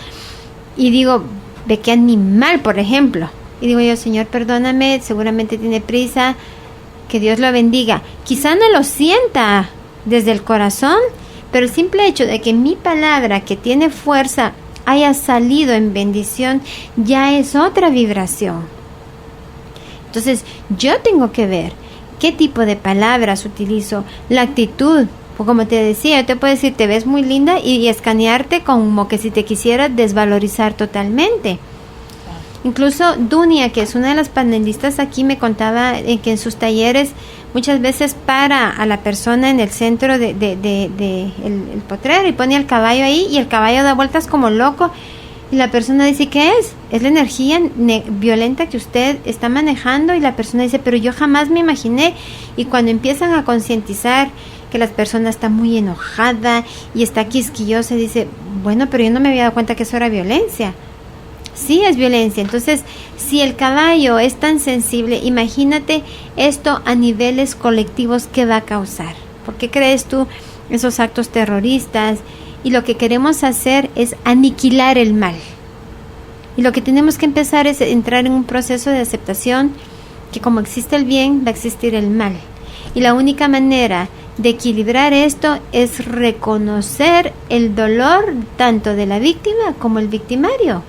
y digo, ve qué animal, por ejemplo. Y digo yo, Señor, perdóname, seguramente tiene prisa, que Dios lo bendiga. Quizá no lo sienta desde el corazón, pero el simple hecho de que mi palabra, que tiene fuerza, haya salido en bendición, ya es otra vibración. Entonces yo tengo que ver qué tipo de palabras utilizo, la actitud. Como te decía, yo te puedo decir, te ves muy linda y escanearte como que si te quisiera desvalorizar totalmente. Incluso Dunia, que es una de las panelistas aquí, me contaba que en sus talleres muchas veces para a la persona en el centro el potrero y pone al caballo ahí y el caballo da vueltas como loco y la persona dice, ¿qué es? Es la energía violenta que usted está manejando, y la persona dice, pero yo jamás me imaginé. Y cuando empiezan a concientizar que la persona está muy enojada y está quisquillosa, dice, bueno, pero yo no me había dado cuenta que eso era violencia. Sí, es violencia. Entonces, si el caballo es tan sensible, imagínate esto a niveles colectivos que va a causar. ¿Por qué crees tú esos actos terroristas? Y lo que queremos hacer es aniquilar el mal. Y lo que tenemos que empezar es entrar en un proceso de aceptación que como existe el bien, va a existir el mal. Y la única manera de equilibrar esto es reconocer el dolor tanto de la víctima como el victimario.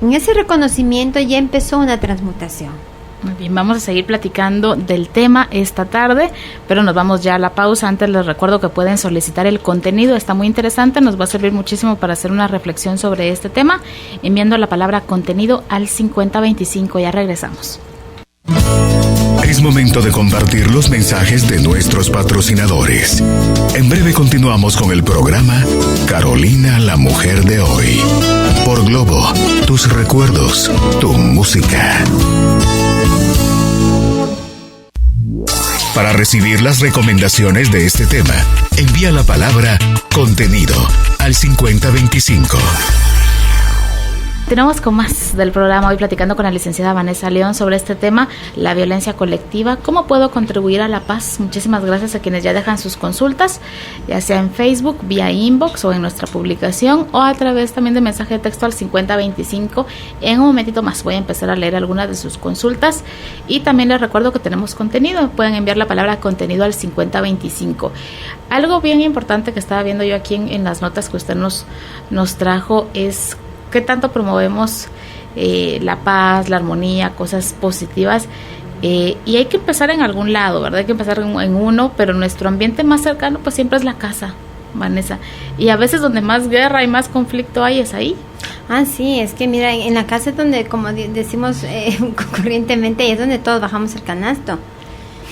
En ese reconocimiento ya empezó una transmutación. Muy bien, vamos a seguir platicando del tema esta tarde, pero nos vamos ya a la pausa. Antes les recuerdo que pueden solicitar el contenido, está muy interesante, nos va a servir muchísimo para hacer una reflexión sobre este tema, enviando la palabra contenido al 5025. Ya regresamos. Es momento de compartir los mensajes de nuestros patrocinadores. En breve continuamos con el programa Carolina, la mujer de hoy. Por Globo, tus recuerdos, tu música. Para recibir las recomendaciones de este tema, envía la palabra contenido al 5025. Continuamos con más del programa, hoy platicando con la licenciada Vanessa León sobre este tema, la violencia colectiva. ¿Cómo puedo contribuir a la paz? Muchísimas gracias a quienes ya dejan sus consultas, ya sea en Facebook, vía inbox o en nuestra publicación, o a través también de mensaje de texto al 5025. En un momentito más voy a empezar a leer algunas de sus consultas, y también les recuerdo que tenemos contenido. Pueden enviar la palabra contenido al 5025. Algo bien importante que estaba viendo yo aquí en las notas que usted nos trajo es qué tanto promovemos la paz, la armonía, cosas positivas, y hay que empezar en algún lado, ¿verdad? Hay que empezar en uno, pero nuestro ambiente más cercano pues siempre es la casa, Vanessa, y a veces donde más guerra y más conflicto hay es ahí. Ah, sí, es que mira, en la casa es donde, como decimos corrientemente, es donde todos bajamos el canasto,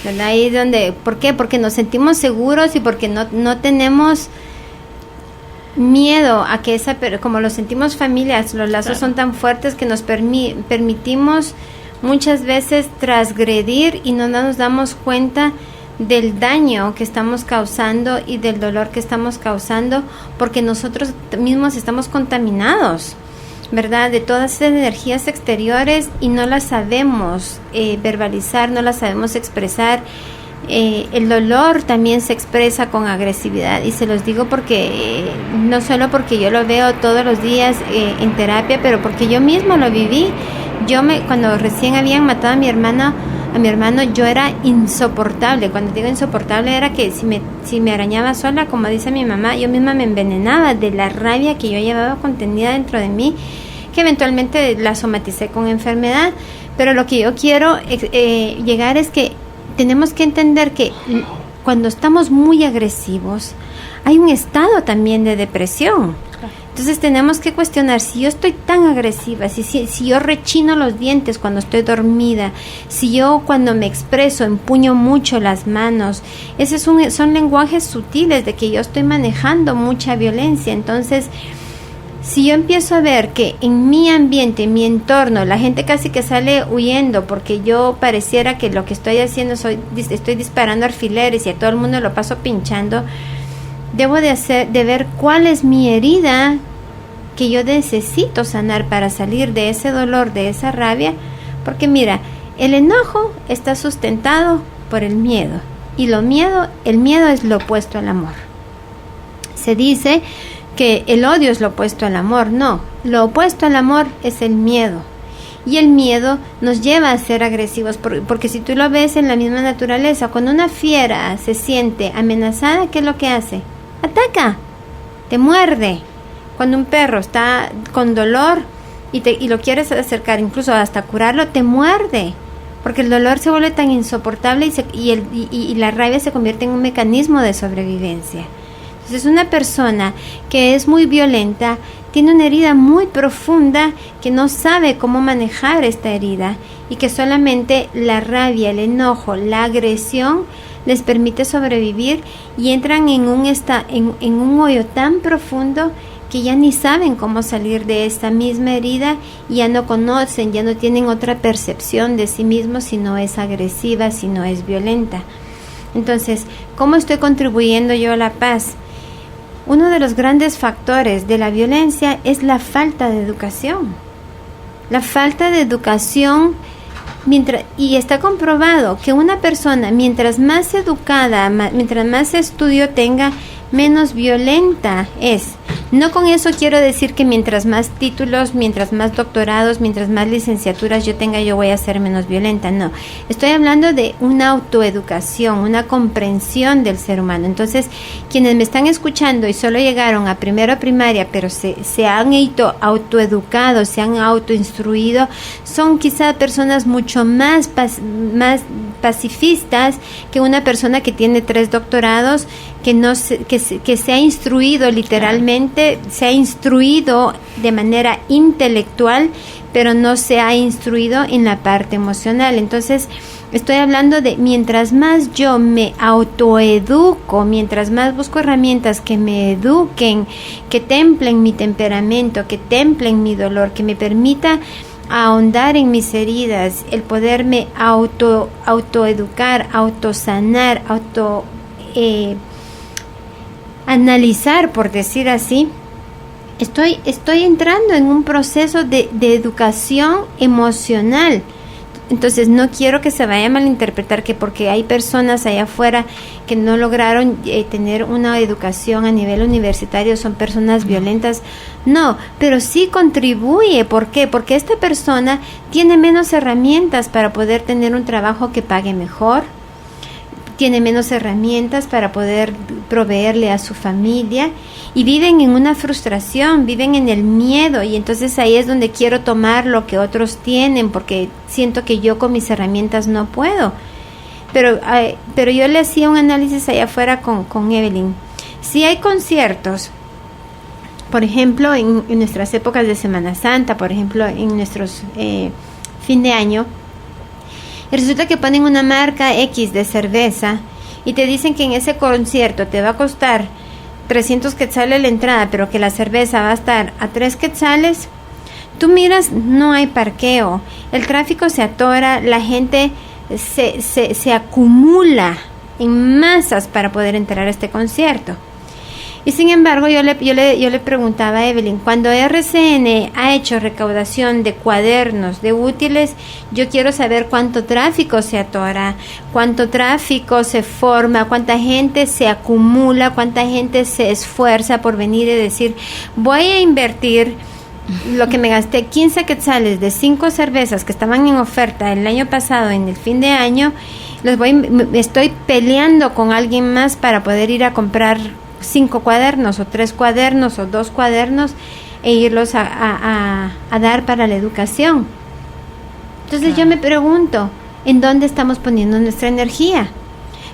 ¿verdad? Ahí es donde, ¿por qué? Porque nos sentimos seguros y porque no tenemos miedo a que como lo sentimos familias, los lazos son tan fuertes que nos permitimos muchas veces transgredir y no nos damos cuenta del daño que estamos causando y del dolor que estamos causando, porque nosotros mismos estamos contaminados, ¿verdad? De todas esas energías exteriores, y no las sabemos verbalizar, no las sabemos expresar. El dolor también se expresa con agresividad, y se los digo porque no solo porque yo lo veo todos los días en terapia, pero porque yo mismo lo viví. Cuando recién habían matado a mi hermano, yo era insoportable. Cuando digo insoportable era que si me arañaba sola, como dice mi mamá, yo misma me envenenaba de la rabia que yo llevaba contenida dentro de mí, que eventualmente la somaticé con enfermedad. Pero lo que yo quiero llegar es que tenemos que entender que cuando estamos muy agresivos, hay un estado también de depresión. Entonces tenemos que cuestionar, si yo estoy tan agresiva, si yo rechino los dientes cuando estoy dormida, si yo cuando me expreso empuño mucho las manos, esos son lenguajes sutiles de que yo estoy manejando mucha violencia. Entonces, si yo empiezo a ver que en mi ambiente, en mi entorno, la gente casi que sale huyendo porque yo pareciera que lo que estoy haciendo estoy disparando alfileres y a todo el mundo lo paso pinchando, debo de ver cuál es mi herida que yo necesito sanar para salir de ese dolor, de esa rabia, porque mira, el enojo está sustentado por el miedo, y el miedo es lo opuesto al amor. Se dice que el odio es lo opuesto al amor. No, lo opuesto al amor es el miedo. Y el miedo nos lleva a ser agresivos, porque si tú lo ves en la misma naturaleza, cuando una fiera se siente amenazada, ¿qué es lo que hace? Ataca, te muerde. Cuando un perro está con dolor y lo quieres acercar, incluso hasta curarlo, te muerde, porque el dolor se vuelve tan insoportable y la rabia se convierte en un mecanismo de sobrevivencia. Entonces, una persona que es muy violenta tiene una herida muy profunda que no sabe cómo manejar esta herida y que solamente la rabia, el enojo, la agresión les permite sobrevivir y entran en un hoyo tan profundo que ya ni saben cómo salir de esta misma herida y ya no conocen, ya no tienen otra percepción de sí mismos si no es agresiva, si no es violenta. Entonces, ¿cómo estoy contribuyendo yo a la paz? Uno de los grandes factores de la violencia es la falta de educación. La falta de educación, y está comprobado que una persona, mientras más educada, mientras más estudio tenga, menos violenta es. No con eso quiero decir que mientras más títulos, mientras más doctorados, mientras más licenciaturas yo tenga, yo voy a ser menos violenta. No, estoy hablando de una autoeducación, una comprensión del ser humano. Entonces, quienes me están escuchando y solo llegaron a primero primaria, pero se han autoeducado, se han autoinstruido, son quizá personas mucho más pacifistas que una persona que tiene 3 doctorados, que se ha instruido literalmente, se ha instruido de manera intelectual, pero no se ha instruido en la parte emocional. Entonces, estoy hablando de mientras más yo me autoeduco, mientras más busco herramientas que me eduquen, que templen mi temperamento, que templen mi dolor, que me permita ahondar en mis heridas, el poderme autoeducar, autosanar, analizar, por decir así, estoy entrando en un proceso de educación emocional. Entonces, no quiero que se vaya a malinterpretar que porque hay personas allá afuera que no lograron tener una educación a nivel universitario son personas violentas. No, pero sí contribuye. ¿Por qué? Porque esta persona tiene menos herramientas para poder tener un trabajo que pague mejor, tiene menos herramientas para poder proveerle a su familia y viven en una frustración, viven en el miedo, y entonces ahí es donde quiero tomar lo que otros tienen porque siento que yo con mis herramientas no puedo. Pero yo le hacía un análisis allá afuera con Evelyn. Si hay conciertos, por ejemplo, en nuestras épocas de Semana Santa, por ejemplo, en nuestros fin de año, y resulta que ponen una marca X de cerveza y te dicen que en ese concierto te va a costar 300 quetzales la entrada, pero que la cerveza va a estar a 3 quetzales. Tú miras, no hay parqueo, el tráfico se atora, la gente se acumula en masas para poder entrar a este concierto. Y sin embargo, yo le preguntaba a Evelyn, cuando RCN ha hecho recaudación de cuadernos, de útiles, yo quiero saber cuánto tráfico se atora, cuánto tráfico se forma, cuánta gente se acumula, cuánta gente se esfuerza por venir y decir, voy a invertir lo que me gasté 15 quetzales de 5 cervezas que estaban en oferta el año pasado en el fin de año, estoy peleando con alguien más para poder ir a comprar 5 cuadernos o 3 cuadernos o 2 cuadernos e irlos a dar para la educación. Entonces yo me pregunto, ¿en dónde estamos poniendo nuestra energía?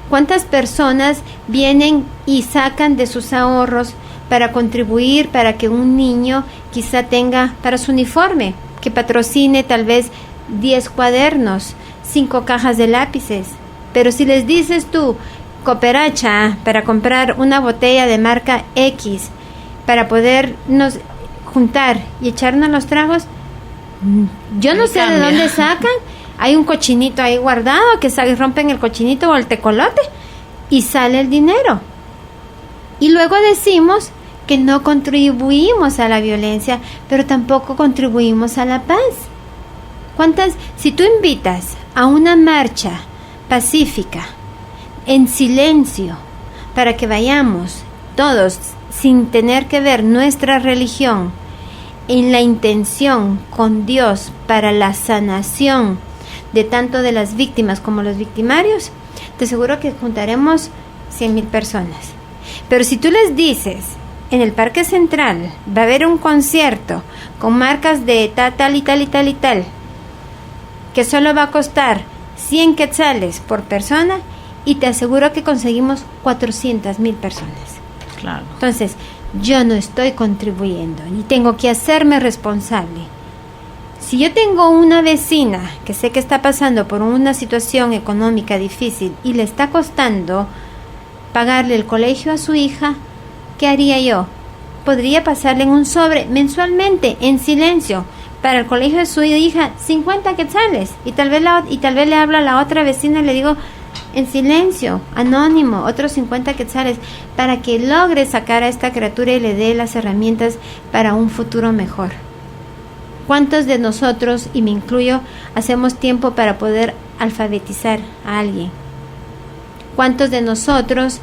¿Cuántas personas vienen y sacan de sus ahorros para contribuir para que un niño quizá tenga para su uniforme, que patrocine tal vez 10 cuadernos, 5 cajas de lápices? Pero si les dices tú, cooperacha para comprar una botella de marca X para podernos juntar y echarnos los tragos, yo no sé de dónde sacan. Hay un cochinito ahí guardado que rompen el cochinito o el tecolote y sale el dinero. Y luego decimos que no contribuimos a la violencia, pero tampoco contribuimos a la paz. Si tú invitas a una marcha pacífica en silencio, para que vayamos todos sin tener que ver nuestra religión en la intención con Dios para la sanación de tanto de las víctimas como los victimarios, te aseguro que juntaremos 100,000 personas. Pero si tú les dices, en el Parque Central va a haber un concierto con marcas de tal y tal y tal y tal, que solo va a costar 100 quetzales por persona, y te aseguro que conseguimos 400,000 personas. Claro. Entonces, yo no estoy contribuyendo y tengo que hacerme responsable. Si yo tengo una vecina que sé que está pasando por una situación económica difícil y le está costando pagarle el colegio a su hija, ¿qué haría yo? Podría pasarle en un sobre mensualmente, en silencio, para el colegio de su hija, 50 quetzales. Y tal vez le hablo a la otra vecina y le digo, en silencio, anónimo, otros 50 quetzales, para que logre sacar a esta criatura y le dé las herramientas para un futuro mejor. ¿Cuántos de nosotros, y me incluyo, hacemos tiempo para poder alfabetizar a alguien? ¿Cuántos de nosotros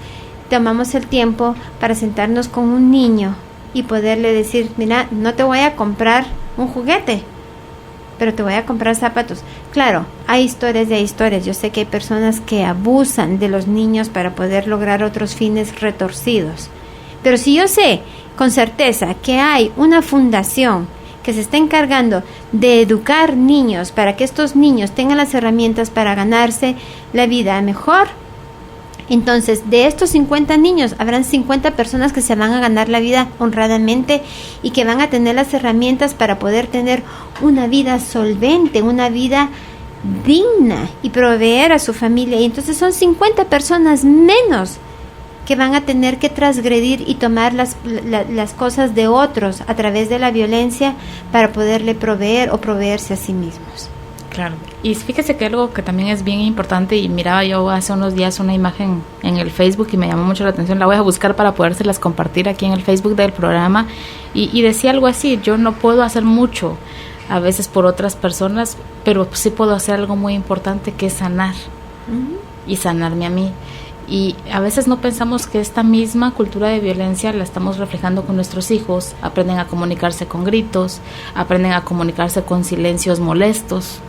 tomamos el tiempo para sentarnos con un niño y poderle decir, mira, no te voy a comprar un juguete, pero te voy a comprar zapatos? Claro, hay historias y hay historias. Yo sé que hay personas que abusan de los niños para poder lograr otros fines retorcidos. Pero si yo sé con certeza que hay una fundación que se está encargando de educar niños para que estos niños tengan las herramientas para ganarse la vida mejor, entonces de estos 50 niños habrán 50 personas que se van a ganar la vida honradamente y que van a tener las herramientas para poder tener una vida solvente, una vida digna y proveer a su familia. Y entonces son 50 personas menos que van a tener que transgredir y tomar las cosas de otros a través de la violencia para poderle proveer o proveerse a sí mismos. Claro, y fíjese que algo que también es bien importante, y miraba yo hace unos días una imagen en el Facebook y me llamó mucho la atención, la voy a buscar para podérselas compartir aquí en el Facebook del programa, y decía algo así: yo no puedo hacer mucho a veces por otras personas, pero sí puedo hacer algo muy importante, que es sanar, y sanarme a mí. Y a veces no pensamos que esta misma cultura de violencia la estamos reflejando con nuestros hijos. Aprenden a comunicarse con gritos, aprenden a comunicarse con silencios molestos,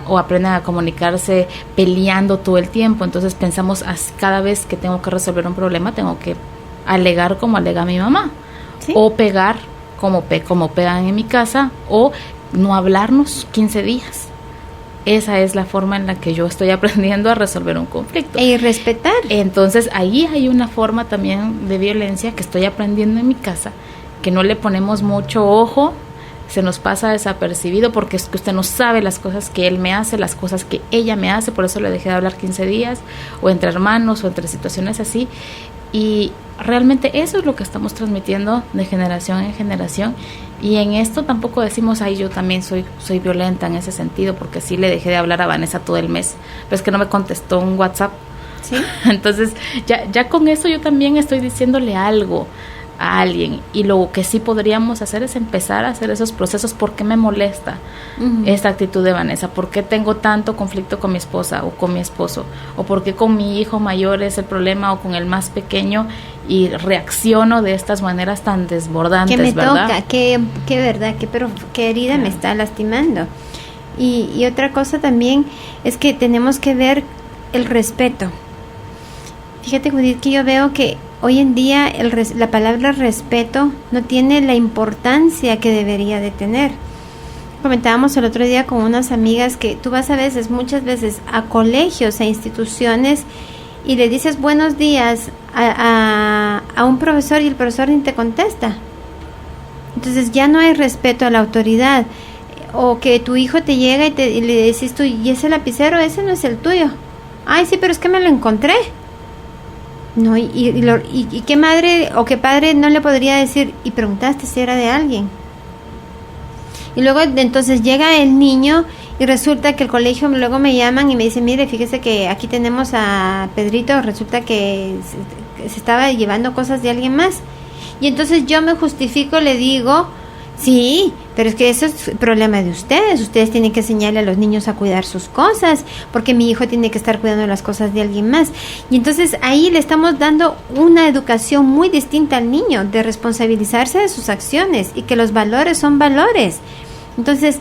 o aprenden a comunicarse peleando todo el tiempo. Entonces pensamos, cada vez que tengo que resolver un problema tengo que alegar como alega mi mamá, ¿sí? O pegar como pegan en mi casa, o no hablarnos 15 días. Esa es la forma en la que yo estoy aprendiendo a resolver un conflicto. Y respetar. Entonces ahí hay una forma también de violencia que estoy aprendiendo en mi casa, que no le ponemos mucho ojo, se nos pasa desapercibido, porque es que usted no sabe las cosas que él me hace, las cosas que ella me hace, por eso le dejé de hablar 15 días, o entre hermanos, o entre situaciones así. Y realmente eso es lo que estamos transmitiendo de generación en generación. Y en esto tampoco decimos, ay, yo también soy violenta en ese sentido, porque sí le dejé de hablar a Vanessa todo el mes, pero es que no me contestó un WhatsApp. ¿Sí? Entonces ya con eso yo también estoy diciéndole algo a alguien, y lo que sí podríamos hacer es empezar a hacer esos procesos. ¿Por qué me molesta esta actitud de Vanessa? ¿Por qué tengo tanto conflicto con mi esposa o con mi esposo? ¿O por qué con mi hijo mayor es el problema, o con el más pequeño, y reacciono de estas maneras tan desbordantes? Que me ¿verdad? toca, que verdad, qué herida me está lastimando. Y otra cosa también es que tenemos que ver el respeto. Fíjate, Judith, que yo veo que hoy en día la palabra respeto no tiene la importancia que debería de tener. Comentábamos el otro día con unas amigas que tú vas muchas veces a colegios, a instituciones, y le dices buenos días a un profesor y el profesor ni te contesta. Entonces ya no hay respeto a la autoridad. O que tu hijo te llega y le decís tú, ¿y ese lapicero? Ese no es el tuyo. Ay, sí, pero es que me lo encontré. No, y qué madre o qué padre no le podría decir, y preguntaste si era de alguien. Y luego entonces llega el niño y resulta que el colegio luego me llaman y me dicen, mire, fíjese que aquí tenemos a Pedrito, resulta que se estaba llevando cosas de alguien más. Y entonces yo me justifico, le digo Sí, pero es que eso es problema de ustedes. Ustedes tienen que enseñarle a los niños a cuidar sus cosas, porque mi hijo tiene que estar cuidando las cosas de alguien más. Y entonces ahí le estamos dando una educación muy distinta al niño, de responsabilizarse de sus acciones y que los valores son valores. Entonces,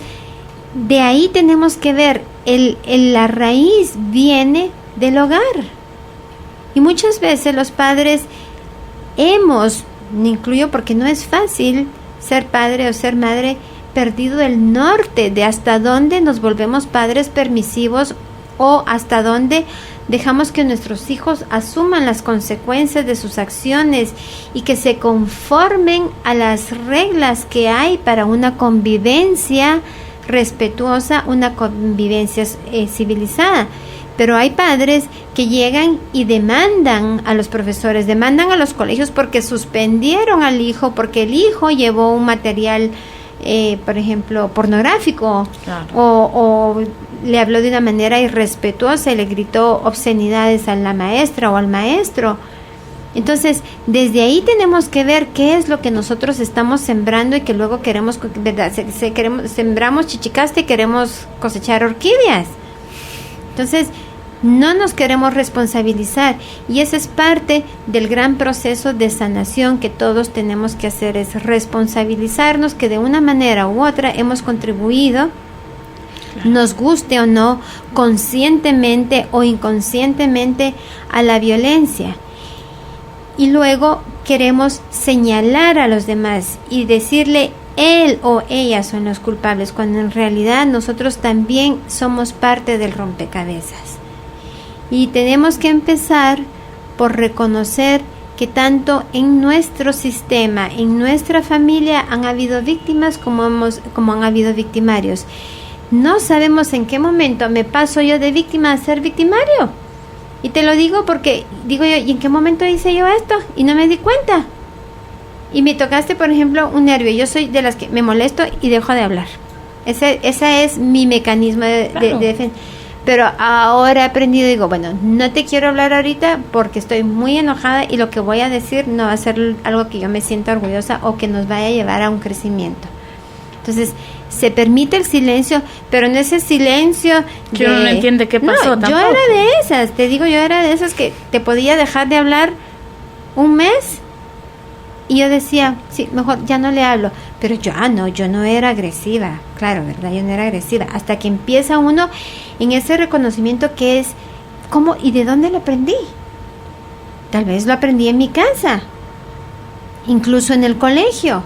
de ahí tenemos que ver, la raíz viene del hogar. Y muchas veces los padres me incluyo porque no es fácil ser padre o ser madre, perdido el norte de hasta dónde nos volvemos padres permisivos o hasta dónde dejamos que nuestros hijos asuman las consecuencias de sus acciones y que se conformen a las reglas que hay para una convivencia respetuosa, una convivencia civilizada. Pero hay padres que llegan y demandan a los profesores, demandan a los colegios porque suspendieron al hijo, porque el hijo llevó un material, por ejemplo, pornográfico, claro, o le habló de una manera irrespetuosa y le gritó obscenidades a la maestra o al maestro. Entonces, desde ahí tenemos que ver qué es lo que nosotros estamos sembrando y que luego queremos, ¿verdad? Sembramos chichicaste y queremos cosechar orquídeas. Entonces, no nos queremos responsabilizar y ese es parte del gran proceso de sanación que todos tenemos que hacer, es responsabilizarnos que de una manera u otra hemos contribuido, nos guste o no, conscientemente o inconscientemente, a la violencia. Y luego queremos señalar a los demás y decirle él o ella son los culpables, cuando en realidad nosotros también somos parte del rompecabezas. Y tenemos que empezar por reconocer que tanto en nuestro sistema, en nuestra familia, han habido víctimas como han habido victimarios. No sabemos en qué momento me paso yo de víctima a ser victimario. Y te lo digo porque digo yo, ¿y en qué momento hice yo esto? Y no me di cuenta. Y me tocaste, por ejemplo, un nervio. Yo soy de las que me molesto y dejo de hablar. Ese es mi mecanismo de defensa. Pero ahora he aprendido, digo, bueno, no te quiero hablar ahorita porque estoy muy enojada y lo que voy a decir no va a ser algo que yo me sienta orgullosa o que nos vaya a llevar a un crecimiento. Entonces, se permite el silencio, pero en ese silencio que uno no entiende qué pasó tampoco. Yo era de esas, te digo, yo era de esas que te podía dejar de hablar un mes y yo decía, sí, mejor ya no le hablo. Pero yo no era agresiva, claro, ¿verdad? Yo no era agresiva. Hasta que empieza uno en ese reconocimiento que es, ¿cómo y de dónde lo aprendí? Tal vez lo aprendí en mi casa, incluso en el colegio.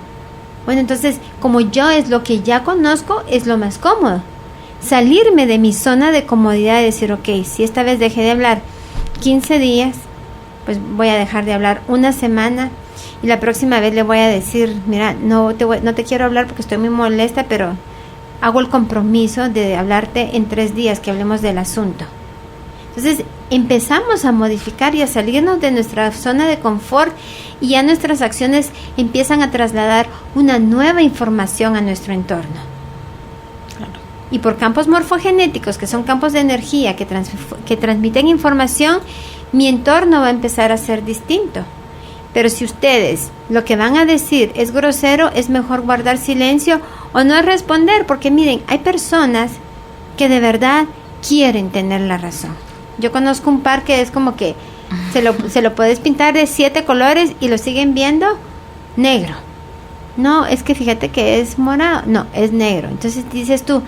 Bueno, entonces, como yo es lo que ya conozco, es lo más cómodo. Salirme de mi zona de comodidad y decir, ok, si esta vez dejé de hablar 15 días, pues voy a dejar de hablar una semana. Y la próxima vez le voy a decir, mira, no te quiero hablar porque estoy muy molesta, pero hago el compromiso de hablarte en 3 días que hablemos del asunto. Entonces empezamos a modificar y a salirnos de nuestra zona de confort y ya nuestras acciones empiezan a trasladar una nueva información a nuestro entorno. Claro. Y por campos morfogenéticos, que son campos de energía que transmiten información, mi entorno va a empezar a ser distinto. Pero si ustedes lo que van a decir es grosero, es mejor guardar silencio o no responder, porque miren, hay personas que de verdad quieren tener la razón. Yo conozco un par que es como que se lo puedes pintar de 7 colores y lo siguen viendo negro. No, es que fíjate que es morado. No, es negro. Entonces dices tú,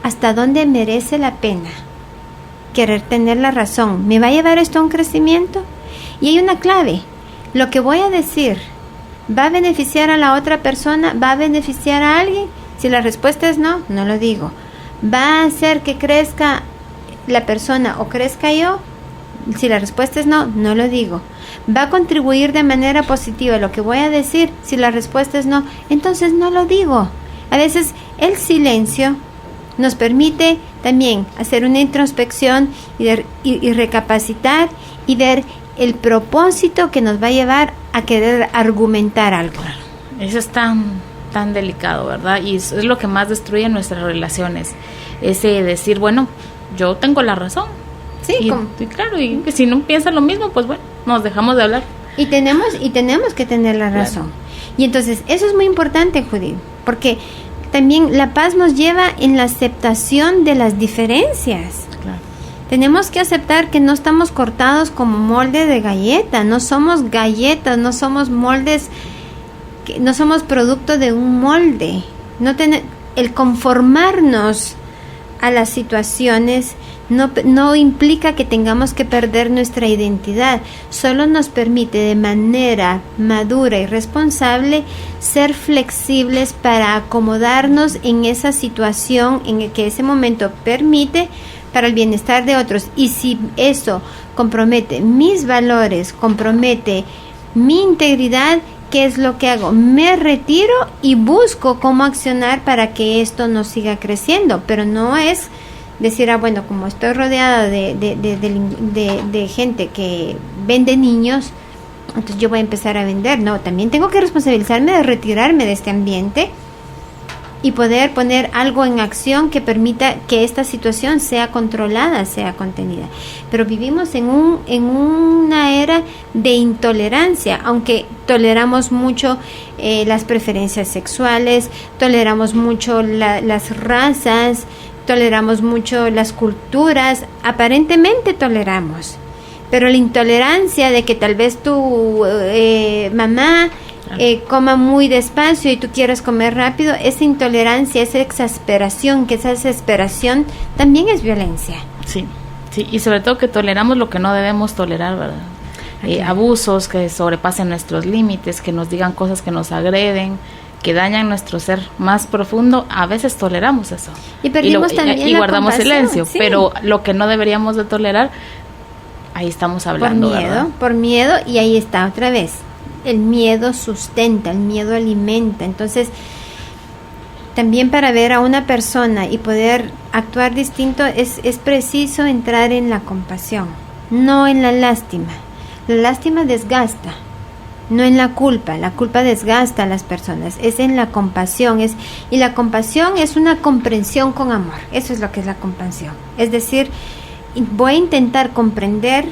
¿hasta dónde merece la pena querer tener la razón? ¿Me va a llevar esto a un crecimiento? Y hay una clave. Lo que voy a decir, ¿va a beneficiar a la otra persona? ¿Va a beneficiar a alguien? Si la respuesta es no, no lo digo. ¿Va a hacer que crezca la persona o crezca yo? Si la respuesta es no, no lo digo. ¿Va a contribuir de manera positiva lo que voy a decir? Si la respuesta es no, entonces no lo digo. A veces el silencio nos permite también hacer una introspección y recapacitar y ver el propósito que nos va a llevar a querer argumentar algo. Eso es tan delicado, ¿verdad? Y eso es lo que más destruye nuestras relaciones. Ese decir, bueno, yo tengo la razón. Sí, y claro, y si no piensa lo mismo, pues bueno, nos dejamos de hablar. Y tenemos que tener la razón. Claro. Y entonces, eso es muy importante, Judith, porque también la paz nos lleva en la aceptación de las diferencias. Claro. Tenemos que aceptar que no estamos cortados como molde de galleta, no somos galletas, no somos moldes, no somos producto de un molde. El conformarnos a las situaciones no implica que tengamos que perder nuestra identidad, solo nos permite de manera madura y responsable ser flexibles para acomodarnos en esa situación en el que ese momento permite para el bienestar de otros. Y si eso compromete mis valores, compromete mi integridad, ¿qué es lo que hago? Me retiro y busco cómo accionar para que esto no siga creciendo, pero no es decir, bueno, como estoy rodeada de gente que vende niños, entonces yo voy a empezar a vender. No, también tengo que responsabilizarme de retirarme de este ambiente y poder poner algo en acción que permita que esta situación sea controlada, sea contenida. Pero vivimos en una era de intolerancia, aunque toleramos mucho las preferencias sexuales, toleramos mucho las razas, toleramos mucho las culturas, aparentemente toleramos, pero la intolerancia de que tal vez tu mamá coma muy despacio y tú quieras comer rápido, esa intolerancia, esa exasperación, que esa desesperación también es violencia. Sí, y sobre todo que toleramos lo que no debemos tolerar, ¿verdad? Abusos que sobrepasen nuestros límites, que nos digan cosas que nos agreden, que dañan nuestro ser más profundo, a veces toleramos eso. Y perdimos también y guardamos silencio, sí. Pero lo que no deberíamos de tolerar, ahí estamos hablando, por miedo, y ahí está otra vez. El miedo sustenta, el miedo alimenta. Entonces, también para ver a una persona y poder actuar distinto es preciso entrar en la compasión, no en la lástima. La lástima desgasta. No en la culpa desgasta a las personas, es en la compasión, y la compasión es una comprensión con amor, eso es lo que es la compasión, es decir, voy a intentar comprender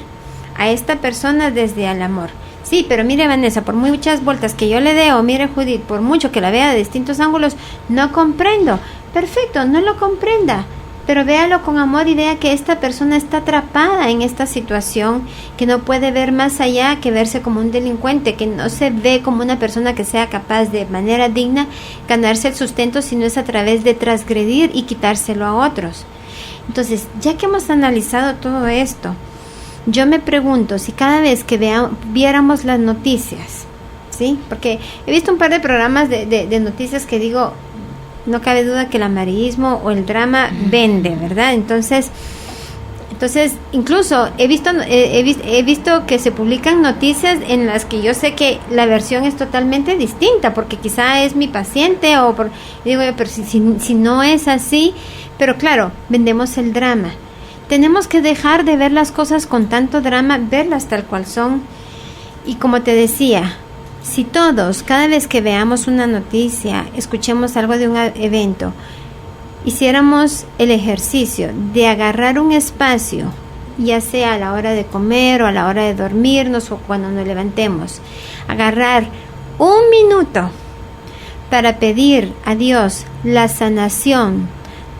a esta persona desde el amor. Sí, pero mire Vanessa, por muchas vueltas que yo le dé, o mire Judith, por mucho que la vea de distintos ángulos, no comprendo. Perfecto, no lo comprenda, pero véalo con amor y vea que esta persona está atrapada en esta situación, que no puede ver más allá que verse como un delincuente, que no se ve como una persona que sea capaz de manera digna ganarse el sustento, sino es a través de transgredir y quitárselo a otros. Entonces, ya que hemos analizado todo esto, yo me pregunto si cada vez que viéramos las noticias, ¿sí? Porque he visto un par de programas de noticias que digo, no cabe duda que el amarillismo o el drama vende, ¿verdad? Entonces incluso he visto que se publican noticias en las que yo sé que la versión es totalmente distinta, porque quizá es mi paciente, digo, pero si no es así, pero claro, vendemos el drama. Tenemos que dejar de ver las cosas con tanto drama, verlas tal cual son. Y como te decía, si todos, cada vez que veamos una noticia, escuchemos algo de un evento, hiciéramos el ejercicio de agarrar un espacio, ya sea a la hora de comer o a la hora de dormirnos o cuando nos levantemos, agarrar un minuto para pedir a Dios la sanación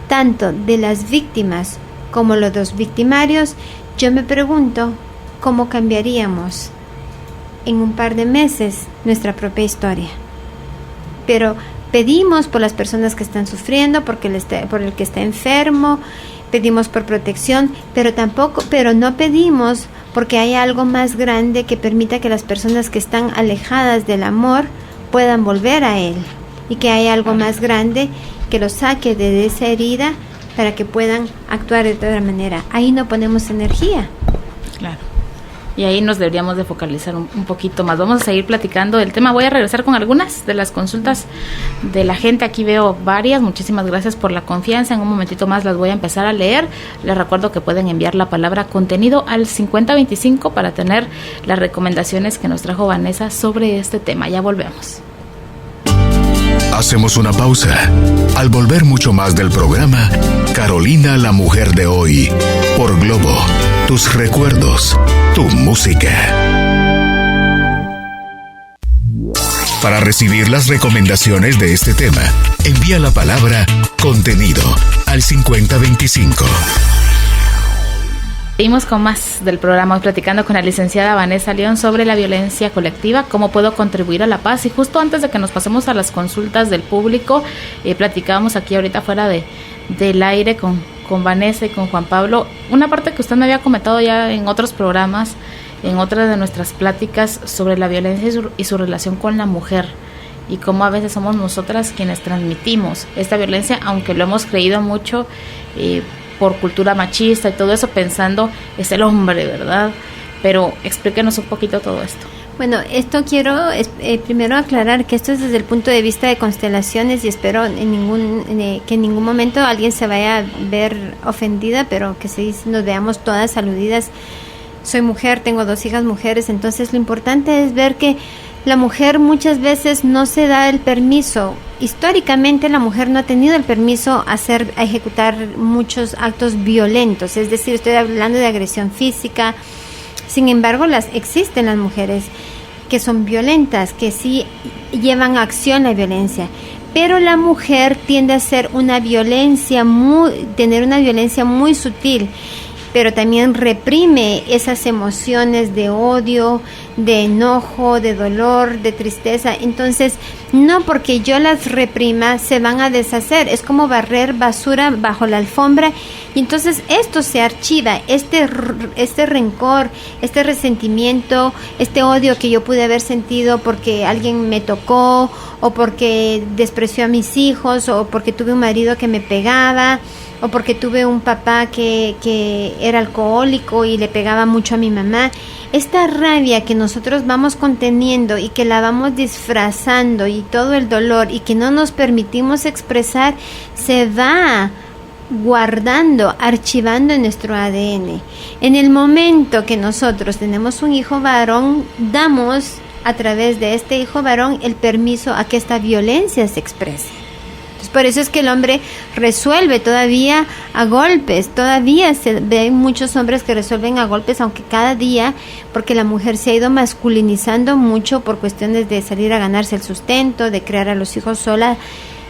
tanto de las víctimas como los dos victimarios, yo me pregunto cómo cambiaríamos en un par de meses nuestra propia historia. Pero pedimos por las personas que están sufriendo, por el que está enfermo, pedimos por protección, pero no pedimos porque hay algo más grande que permita que las personas que están alejadas del amor puedan volver a él, y que hay algo más grande que los saque de esa herida para que puedan actuar de otra manera. Ahí no ponemos energía. Claro. Y ahí nos deberíamos de focalizar un poquito más. Vamos a seguir platicando del tema. Voy a regresar con algunas de las consultas de la gente. Aquí veo varias. Muchísimas gracias por la confianza. En un momentito más las voy a empezar a leer. Les recuerdo que pueden enviar la palabra contenido al 5025 para tener las recomendaciones que nos trajo Vanessa sobre este tema. Ya volvemos. Hacemos una pausa. Al volver, mucho más del programa Carolina, la mujer de hoy, por Globo. Tus recuerdos, tu música. Para recibir las recomendaciones de este tema, envía la palabra contenido al 5025. Seguimos con más del programa, hoy platicando con la licenciada Vanessa León sobre la violencia colectiva, cómo puedo contribuir a la paz. Y justo antes de que nos pasemos a las consultas del público, platicábamos aquí ahorita fuera del aire con Vanessa y con Juan Pablo, una parte que usted me había comentado ya en otros programas, en otra de nuestras pláticas, sobre la violencia y su relación con la mujer, y cómo a veces somos nosotras quienes transmitimos esta violencia, aunque lo hemos creído mucho por cultura machista y todo eso, pensando es el hombre, ¿verdad? Pero explíquenos un poquito todo esto. Bueno, esto quiero primero aclarar que esto es desde el punto de vista de constelaciones, y espero que en ningún momento alguien se vaya a ver ofendida, pero que nos veamos todas aludidas. Soy mujer, tengo 2 hijas mujeres, entonces lo importante es ver que la mujer muchas veces no se da el permiso. Históricamente la mujer no ha tenido el permiso a ejecutar muchos actos violentos, es decir, estoy hablando de agresión física. Sin embargo, existen las mujeres que son violentas, que sí llevan a acción la violencia, pero la mujer tiende a tener una violencia muy sutil, pero también reprime esas emociones de odio, de enojo, de dolor, de tristeza. Entonces, no porque yo las reprima se van a deshacer, es como barrer basura bajo la alfombra, y entonces esto se archiva, este rencor, este resentimiento, este odio que yo pude haber sentido porque alguien me tocó, o porque despreció a mis hijos, o porque tuve un marido que me pegaba, o porque tuve un papá que era alcohólico y le pegaba mucho a mi mamá. Esta rabia que nosotros vamos conteniendo y que la vamos disfrazando, y todo el dolor, y que no nos permitimos expresar, se va guardando, archivando en nuestro ADN. En el momento que nosotros tenemos un hijo varón, damos a través de este hijo varón el permiso a que esta violencia se exprese. Por eso es que el hombre resuelve todavía a golpes, todavía se ven muchos hombres que resuelven a golpes, aunque cada día, porque la mujer se ha ido masculinizando mucho por cuestiones de salir a ganarse el sustento, de crear a los hijos sola,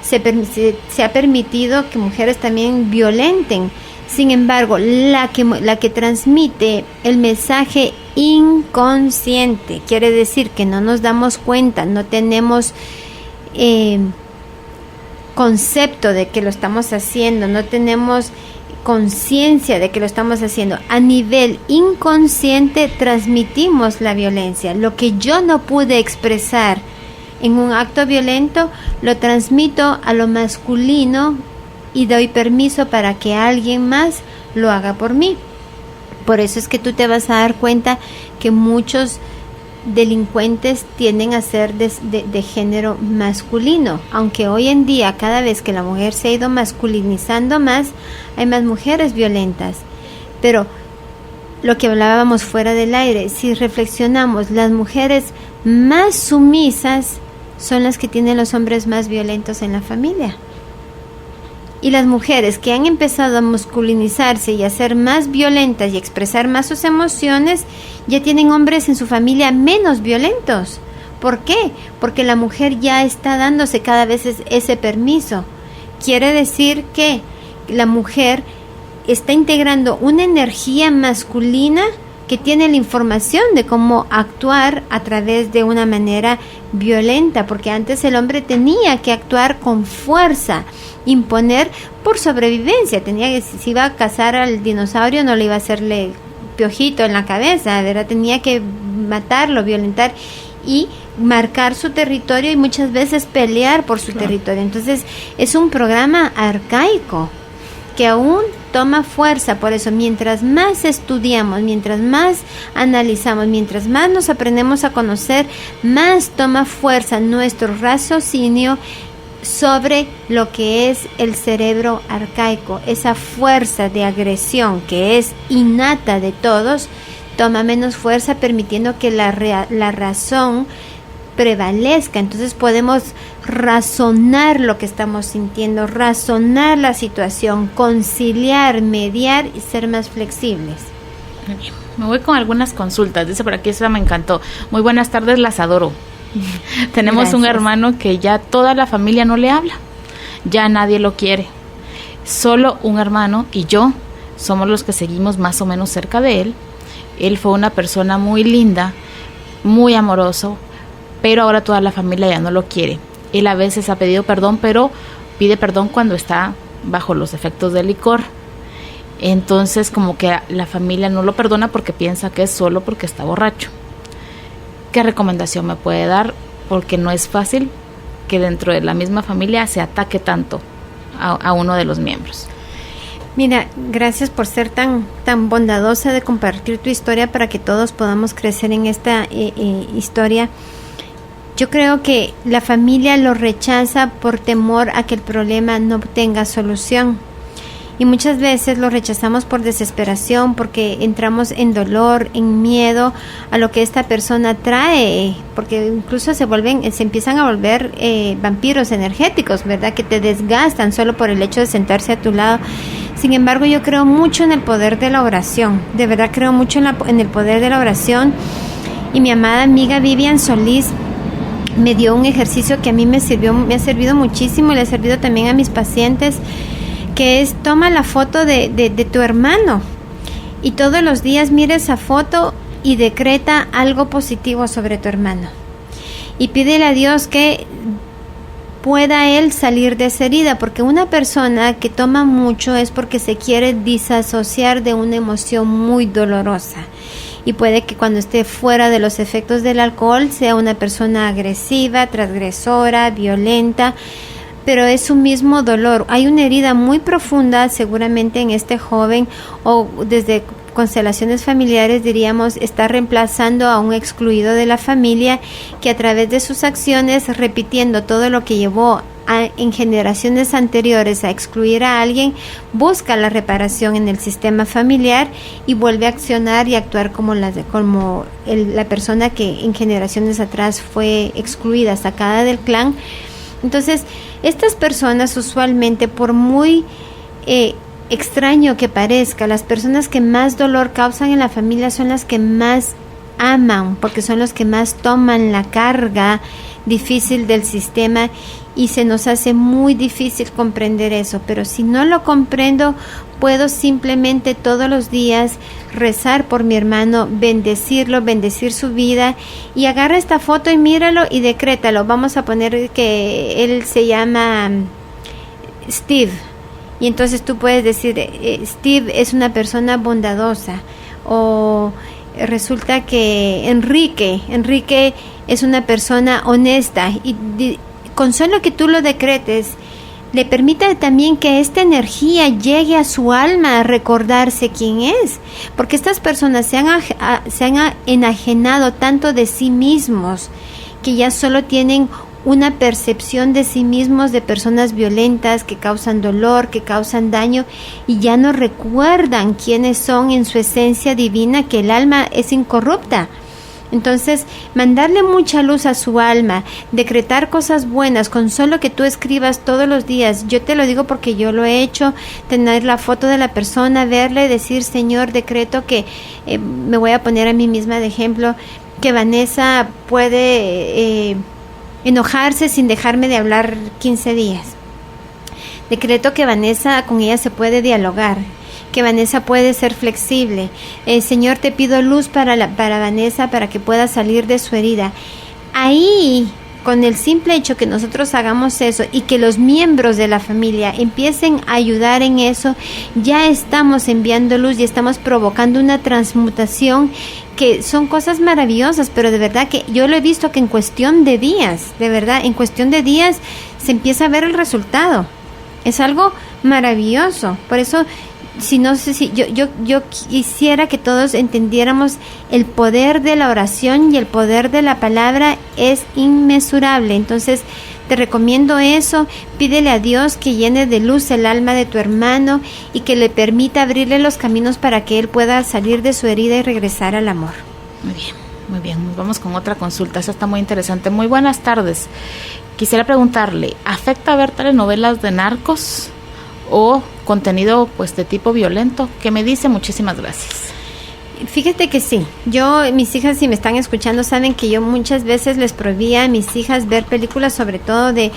se ha permitido que mujeres también violenten. Sin embargo, la que transmite el mensaje inconsciente, quiere decir que no nos damos cuenta, no tenemos concepto de que lo estamos haciendo, no tenemos conciencia de que lo estamos haciendo. A nivel inconsciente transmitimos la violencia. Lo que yo no pude expresar en un acto violento, lo transmito a lo masculino y doy permiso para que alguien más lo haga por mí. Por eso es que tú te vas a dar cuenta que muchos delincuentes tienden a ser de género masculino, aunque hoy en día cada vez que la mujer se ha ido masculinizando más, hay más mujeres violentas. Pero lo que hablábamos fuera del aire, si reflexionamos, las mujeres más sumisas son las que tienen los hombres más violentos en la familia. Y las mujeres que han empezado a masculinizarse y a ser más violentas y expresar más sus emociones, ya tienen hombres en su familia menos violentos. ¿Por qué? Porque la mujer ya está dándose cada vez ese permiso. Quiere decir que la mujer está integrando una energía masculina que tiene la información de cómo actuar a través de una manera violenta, porque antes el hombre tenía que actuar con fuerza, imponer por sobrevivencia, tenía que, si iba a cazar al dinosaurio, no le iba a hacerle piojito en la cabeza, ¿verdad? Tenía que matarlo, violentar y marcar su territorio, y muchas veces pelear por su territorio. Entonces es un programa arcaico que aún toma fuerza. Por eso, mientras más estudiamos, mientras más analizamos, mientras más nos aprendemos a conocer, más toma fuerza nuestro raciocinio sobre lo que es el cerebro arcaico. Esa fuerza de agresión que es innata de todos, toma menos fuerza, permitiendo que la razón prevalezca. Entonces podemos razonar lo que estamos sintiendo, razonar la situación, conciliar, mediar y ser más flexibles. Me voy con algunas consultas. Dice por aquí, esa me encantó. Muy buenas tardes, las adoro. Tenemos Gracias. un hermano que ya toda la familia no le habla, ya nadie lo quiere. Solo un hermano y yo somos los que seguimos más o menos cerca de él. Él fue una persona muy linda, muy amoroso, pero ahora toda la familia ya no lo quiere. Él a veces ha pedido perdón, pero pide perdón cuando está bajo los efectos del licor. Entonces como que la familia no lo perdona porque piensa que es solo porque está borracho. ¿Qué recomendación me puede dar? Porque no es fácil que dentro de la misma familia se ataque tanto a uno de los miembros. Mira, gracias por ser tan bondadosa de compartir tu historia para que todos podamos crecer en esta historia. Yo creo que la familia lo rechaza por temor a que el problema no tenga solución. Y muchas veces lo rechazamos por desesperación, porque entramos en dolor, en miedo a lo que esta persona trae, porque incluso se empiezan a volver vampiros energéticos, ¿verdad? Que te desgastan solo por el hecho de sentarse a tu lado. Sin embargo, yo creo mucho en el poder de la oración, de verdad creo mucho en el poder de la oración. Y mi amada amiga Vivian Solís me dio un ejercicio que a mí me ha servido muchísimo y le ha servido también a mis pacientes, que es: toma la foto de tu hermano y todos los días mira esa foto y decreta algo positivo sobre tu hermano y pídele a Dios que pueda él salir de esa herida, porque una persona que toma mucho es porque se quiere disasociar de una emoción muy dolorosa, y puede que cuando esté fuera de los efectos del alcohol sea una persona agresiva, transgresora, violenta, pero es su mismo dolor. Hay una herida muy profunda seguramente en este joven, o desde constelaciones familiares diríamos, está reemplazando a un excluido de la familia que a través de sus acciones, repitiendo todo lo que llevó en generaciones anteriores a excluir a alguien, busca la reparación en el sistema familiar y vuelve a accionar y actuar como la persona que en generaciones atrás fue excluida, sacada del clan. Entonces, estas personas usualmente, por muy extraño que parezca, las personas que más dolor causan en la familia son las que más aman, porque son los que más toman la carga difícil del sistema, y se nos hace muy difícil comprender eso. Pero si no lo comprendo, puedo simplemente todos los días rezar por mi hermano, bendecirlo, bendecir su vida, y agarra esta foto y míralo y decrétalo. Vamos a poner que él se llama Steve, y entonces tú puedes decir: Steve es una persona bondadosa, o resulta que Enrique es una persona honesta, y con solo que tú lo decretes, le permite también que esta energía llegue a su alma a recordarse quién es, porque estas personas se han enajenado tanto de sí mismos que ya solo tienen una percepción de sí mismos de personas violentas que causan dolor, que causan daño, y ya no recuerdan quiénes son en su esencia divina, que el alma es incorrupta. Entonces, mandarle mucha luz a su alma, decretar cosas buenas, con solo que tú escribas todos los días. Yo te lo digo porque yo lo he hecho, tener la foto de la persona, verle, decir: Señor, decreto que, me voy a poner a mí misma de ejemplo, que Vanessa puede enojarse sin dejarme de hablar 15 días. Decreto que Vanessa, con ella se puede dialogar, que Vanessa puede ser flexible. Señor, te pido luz para Vanessa, para que pueda salir de su herida. Ahí, con el simple hecho que nosotros hagamos eso y que los miembros de la familia empiecen a ayudar en eso, ya estamos enviando luz y estamos provocando una transmutación, que son cosas maravillosas, pero de verdad que yo lo he visto que en cuestión de días, de verdad, en cuestión de días se empieza a ver el resultado. Es algo maravilloso. Por eso, yo quisiera que todos entendiéramos el poder de la oración, y el poder de la palabra es inmesurable. Entonces te recomiendo eso. Pídele a Dios que llene de luz el alma de tu hermano y que le permita abrirle los caminos para que él pueda salir de su herida y regresar al amor. Muy bien, nos vamos con otra consulta. Esa está muy interesante. Muy buenas tardes. Quisiera preguntarle, ¿afecta ver telenovelas de narcos o contenido pues de tipo violento? ¿Qué me dice? Muchísimas gracias. Fíjate que sí, mis hijas, si me están escuchando, saben que yo muchas veces les prohibía a mis hijas ver películas, sobre todo de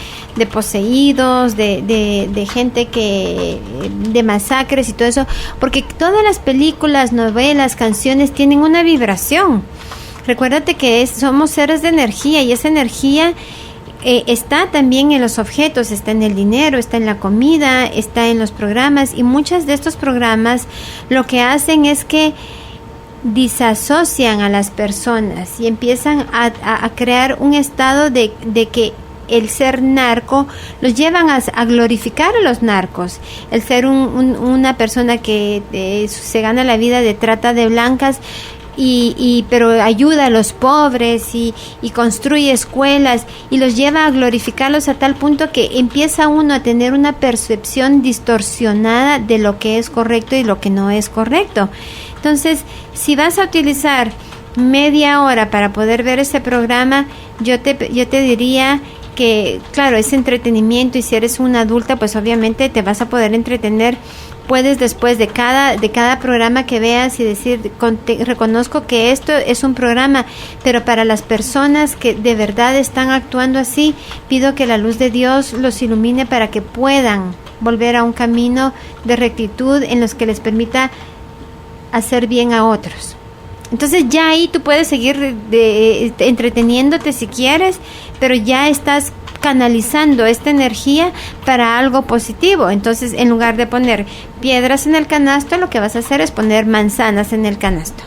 poseídos, de gente de masacres y todo eso, porque todas las películas, novelas, canciones tienen una vibración. Recuérdate que somos seres de energía, y esa energía está también en los objetos, está en el dinero, está en la comida, está en los programas, y muchos de estos programas lo que hacen es que disasocian a las personas y empiezan a crear un estado de que el ser narco los llevan a glorificar a los narcos, el ser una persona que se gana la vida de trata de blancas, pero ayuda a los pobres y construye escuelas y los lleva a glorificarlos a tal punto que empieza uno a tener una percepción distorsionada de lo que es correcto y lo que no es correcto. Entonces, si vas a utilizar media hora para poder ver ese programa, yo te diría que, claro, es entretenimiento, y si eres una adulta, pues obviamente te vas a poder entretener. Puedes después de cada programa que veas y decir, reconozco que esto es un programa, pero para las personas que de verdad están actuando así, pido que la luz de Dios los ilumine para que puedan volver a un camino de rectitud en los que les permita hacer bien a otros. Entonces ya ahí tú puedes seguir entreteniéndote si quieres, pero ya estás canalizando esta energía para algo positivo. Entonces, en lugar de poner piedras en el canasto, lo que vas a hacer es poner manzanas en el canasto.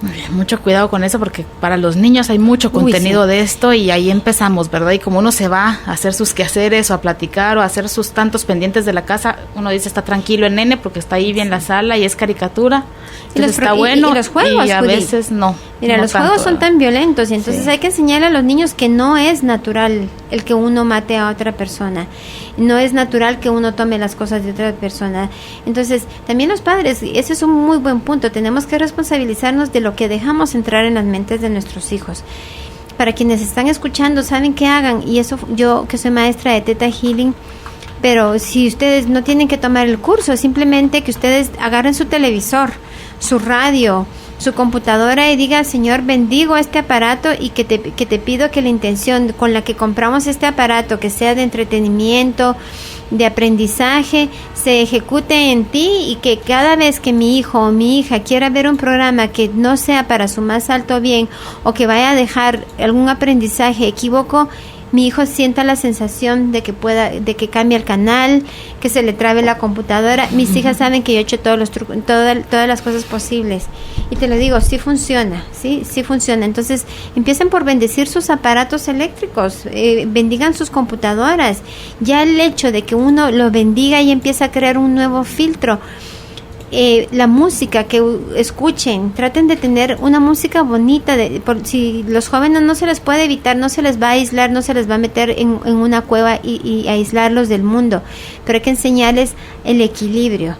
Muy bien, mucho cuidado con eso, porque para los niños hay mucho contenido de esto, y ahí empezamos, ¿verdad? Y como uno se va a hacer sus quehaceres o a platicar o a hacer sus tantos pendientes de la casa, uno dice está tranquilo el nene porque está ahí bien la sala y es caricatura, y está bueno, y los juegos, y a veces no. Mira, no los tanto, juegos son ¿verdad? tan violentos, y entonces hay que enseñarle a los niños que no es natural el que uno mate a otra persona, no es natural que uno tome las cosas de otra persona. Entonces, también los padres, ese es un muy buen punto, tenemos que responsabilizarnos de lo que dejamos entrar en las mentes de nuestros hijos. Para quienes están escuchando, saben qué hagan, y eso yo que soy maestra de Theta Healing, pero si ustedes no tienen que tomar el curso, simplemente que ustedes agarren su televisor, su radio, su computadora, y diga: Señor, bendigo este aparato, y que te pido que la intención con la que compramos este aparato, que sea de entretenimiento, de aprendizaje, se ejecute en ti, y que cada vez que mi hijo o mi hija quiera ver un programa que no sea para su más alto bien, o que vaya a dejar algún aprendizaje equívoco, mi hijo sienta la sensación de que cambie el canal, que se le trabe la computadora. Mis hijas saben que yo he hecho todos los trucos, todas las cosas posibles, y te lo digo, sí funciona. Entonces, empiecen por bendecir sus aparatos eléctricos, bendigan sus computadoras. Ya el hecho de que uno lo bendiga y empieza a crear un nuevo filtro. La música que escuchen, traten de tener una música bonita, si los jóvenes no se les puede evitar, no se les va a aislar, no se les va a meter en una cueva y aislarlos del mundo, pero hay que enseñarles el equilibrio.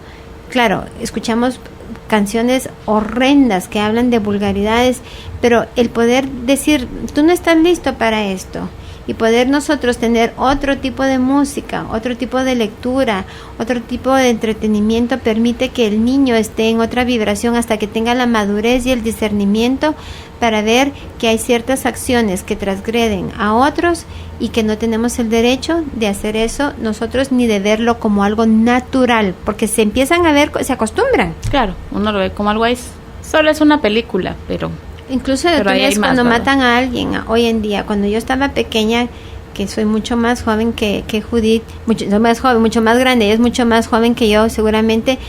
Claro, escuchamos canciones horrendas que hablan de vulgaridades, pero el poder decir, tú no estás listo para esto, y poder nosotros tener otro tipo de música, otro tipo de lectura, otro tipo de entretenimiento, permite que el niño esté en otra vibración hasta que tenga la madurez y el discernimiento para ver que hay ciertas acciones que transgreden a otros y que no tenemos el derecho de hacer eso nosotros, ni de verlo como algo natural, porque se empiezan a ver, se acostumbran. Claro, uno lo ve como algo ahí, solo es una película, pero incluso tú ves cuando matan a alguien hoy en día. Cuando yo estaba pequeña, que soy mucho más joven que Judith, mucho más grande, ella es mucho más joven que yo, seguramente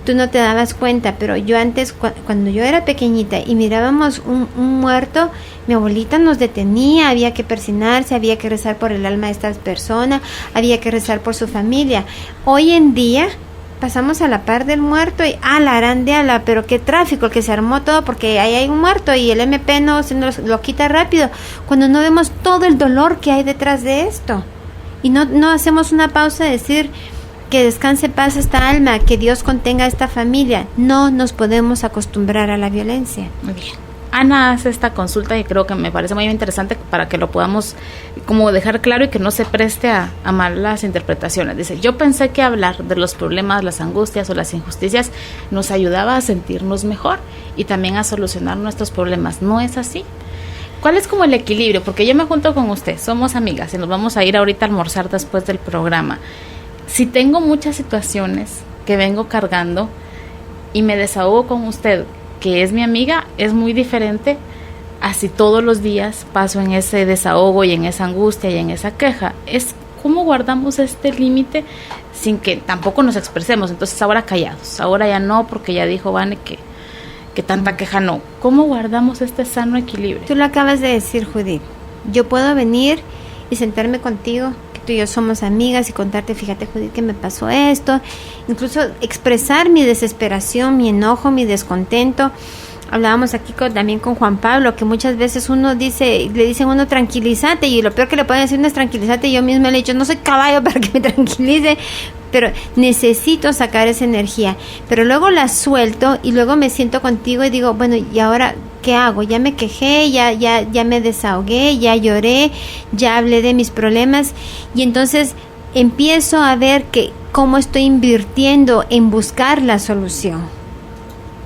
tú no te dabas cuenta, pero yo antes, cuando yo era pequeñita y mirábamos un muerto, mi abuelita nos detenía, había que persignarse, había que rezar por el alma de estas personas, había que rezar por su familia. Hoy en día pasamos a la par del muerto y la arandeala, pero qué tráfico que se armó todo porque ahí hay un muerto y el MP no se nos lo quita rápido, cuando no vemos todo el dolor que hay detrás de esto, y no hacemos una pausa de decir que descanse paz esta alma, que Dios contenga a esta familia. No nos podemos acostumbrar a la violencia. Muy bien. Ana hace esta consulta y creo que me parece muy interesante para que lo podamos como dejar claro y que no se preste a malas interpretaciones. Dice, yo pensé que hablar de los problemas, las angustias o las injusticias nos ayudaba a sentirnos mejor y también a solucionar nuestros problemas. ¿No es así? ¿Cuál es como el equilibrio? Porque yo me junto con usted, somos amigas y nos vamos a ir ahorita a almorzar después del programa. Si tengo muchas situaciones que vengo cargando y me desahogo con usted, que es mi amiga, es muy diferente a si todos los días paso en ese desahogo y en esa angustia y en esa queja. Es cómo guardamos este límite sin que tampoco nos expresemos. Entonces ahora callados, ahora ya no, porque ya dijo Vane que tanta queja no. ¿Cómo guardamos este sano equilibrio? Tú lo acabas de decir, Judith. Yo puedo venir y sentarme contigo, que tú y yo somos amigas, y contarte, fíjate, Judith, que me pasó esto. Incluso expresar mi desesperación, mi enojo, mi descontento. Hablábamos aquí también con Juan Pablo, que muchas veces le dicen a uno tranquilízate, y lo peor que le pueden decir no es tranquilízate. Yo misma le he dicho, no soy caballo para que me tranquilice, pero necesito sacar esa energía. Pero luego la suelto y luego me siento contigo y digo, bueno, ¿y ahora qué hago? Ya me quejé, ya me desahogué, ya lloré, ya hablé de mis problemas, y entonces empiezo a ver que cómo estoy invirtiendo en buscar la solución.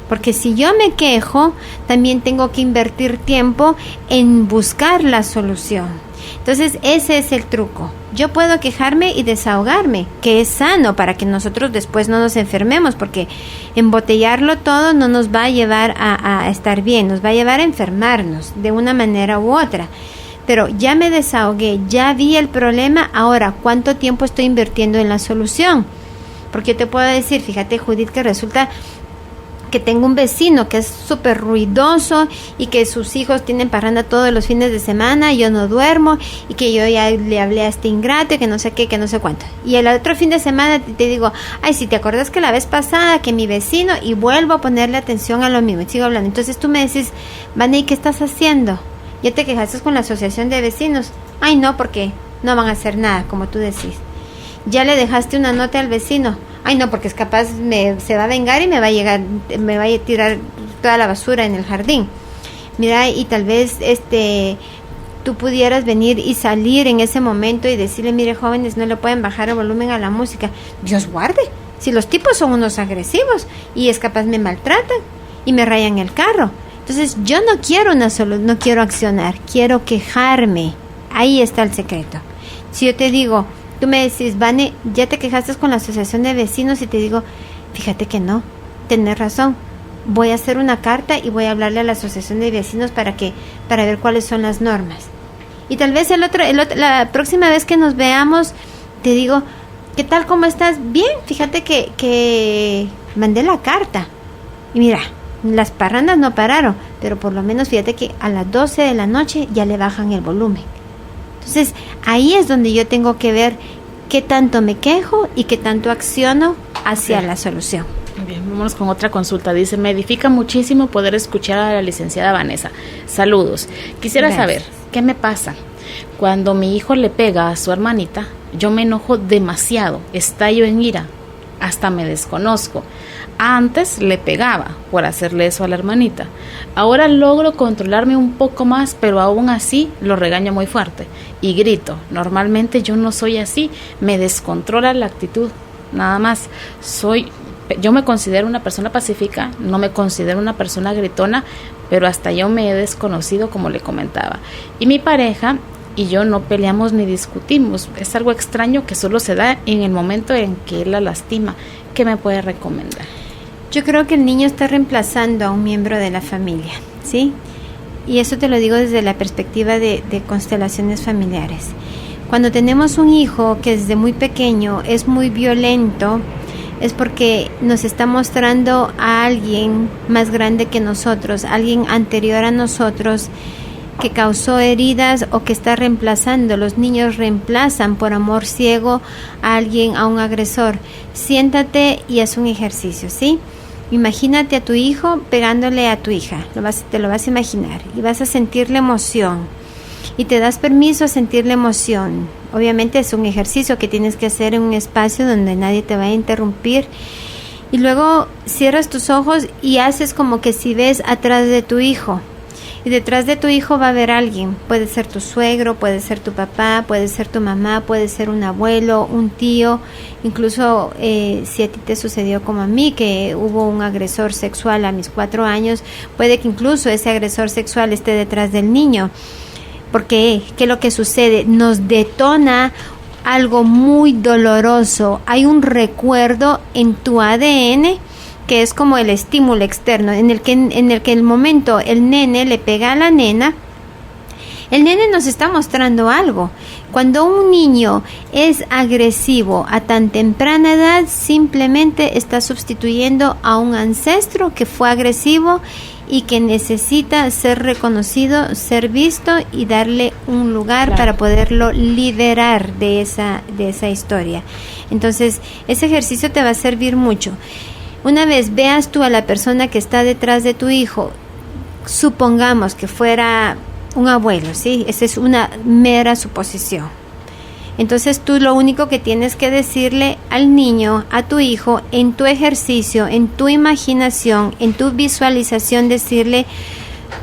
Porque si yo me quejo, también tengo que invertir tiempo en buscar la solución. Entonces, ese es el truco. Yo puedo quejarme y desahogarme, que es sano para que nosotros después no nos enfermemos, porque embotellarlo todo no nos va a llevar a estar bien, nos va a llevar a enfermarnos de una manera u otra. Pero ya me desahogué, ya vi el problema, ahora, ¿cuánto tiempo estoy invirtiendo en la solución? Porque yo te puedo decir, fíjate, Judith, que resulta que tengo un vecino que es súper ruidoso y que sus hijos tienen parranda todos los fines de semana, yo no duermo, y que yo ya le hablé a este ingrato y que no sé qué, que no sé cuánto. Y el otro fin de semana te digo, ay, si te acuerdas que la vez pasada que mi vecino, y vuelvo a ponerle atención a lo mismo y sigo hablando. Entonces tú me decís, Vane, ¿qué estás haciendo? ¿Ya te quejaste con la asociación de vecinos? Ay, no, porque no van a hacer nada, como tú decís. ¿Ya le dejaste una nota al vecino? Ay, no, porque es capaz se va a vengar y me va a tirar toda la basura en el jardín. Mira, y tal vez tú pudieras venir y salir en ese momento y decirle, mire, jóvenes, no le pueden bajar el volumen a la música. Dios guarde, si los tipos son unos agresivos y es capaz me maltratan y me rayan el carro. Entonces yo no quiero accionar, quiero quejarme. Ahí está el secreto. Si yo te digo, tú me decís, Vane, ¿ya te quejaste con la asociación de vecinos? Y te digo, fíjate que no, tenés razón. Voy a hacer una carta y voy a hablarle a la asociación de vecinos para ver cuáles son las normas. Y tal vez la próxima vez que nos veamos, te digo, ¿qué tal? ¿Cómo estás? Bien, fíjate que mandé la carta. Y mira, las parrandas no pararon, pero por lo menos fíjate que a las 12 de la noche ya le bajan el volumen. Entonces, ahí es donde yo tengo que ver qué tanto me quejo y qué tanto acciono hacia la solución. Bien, vámonos con otra consulta. Dice, me edifica muchísimo poder escuchar a la licenciada Vanessa. Saludos. Quisiera saber, ¿qué me pasa? Cuando mi hijo le pega a su hermanita, yo me enojo demasiado, estallo en ira, hasta me desconozco. Antes le pegaba por hacerle eso a la hermanita. Ahora logro controlarme un poco más, pero aún así lo regaño muy fuerte y grito. Normalmente yo no soy así, me descontrola la actitud. Nada más, yo me considero una persona pacífica, no me considero una persona gritona, pero hasta yo me he desconocido, como le comentaba. Y mi pareja y yo no peleamos ni discutimos. Es algo extraño que solo se da en el momento en que él la lastima. ¿Qué me puede recomendar? Yo creo que el niño está reemplazando a un miembro de la familia, ¿sí? Y eso te lo digo desde la perspectiva de constelaciones familiares. Cuando tenemos un hijo que desde muy pequeño es muy violento, es porque nos está mostrando a alguien más grande que nosotros, alguien anterior a nosotros, que causó heridas o que está reemplazando. Los niños reemplazan por amor ciego a alguien, a un agresor. Siéntate y haz un ejercicio, ¿sí? Imagínate a tu hijo pegándole a tu hija, te lo vas a imaginar y vas a sentir la emoción y te das permiso a sentir la emoción. Obviamente es un ejercicio que tienes que hacer en un espacio donde nadie te va a interrumpir, y luego cierras tus ojos y haces como que si ves atrás de tu hijo y detrás de tu hijo va a haber alguien. Puede ser tu suegro, puede ser tu papá, puede ser tu mamá, puede ser un abuelo, un tío. Incluso si a ti te sucedió como a mí, que hubo un agresor sexual a mis 4 años, puede que incluso ese agresor sexual esté detrás del niño. Porque, ¿qué es lo que sucede? Nos detona algo muy doloroso. Hay un recuerdo en tu ADN que es como el estímulo externo, en el que el momento el nene le pega a la nena, el nene nos está mostrando algo. Cuando un niño es agresivo a tan temprana edad, simplemente está sustituyendo a un ancestro que fue agresivo y que necesita ser reconocido, ser visto y darle un lugar para poderlo liberar de esa historia. Entonces, ese ejercicio te va a servir mucho. Una vez veas tú a la persona que está detrás de tu hijo, supongamos que fuera un abuelo, ¿sí? Esa es una mera suposición. Entonces tú lo único que tienes que decirle al niño, a tu hijo, en tu ejercicio, en tu imaginación, en tu visualización, decirle: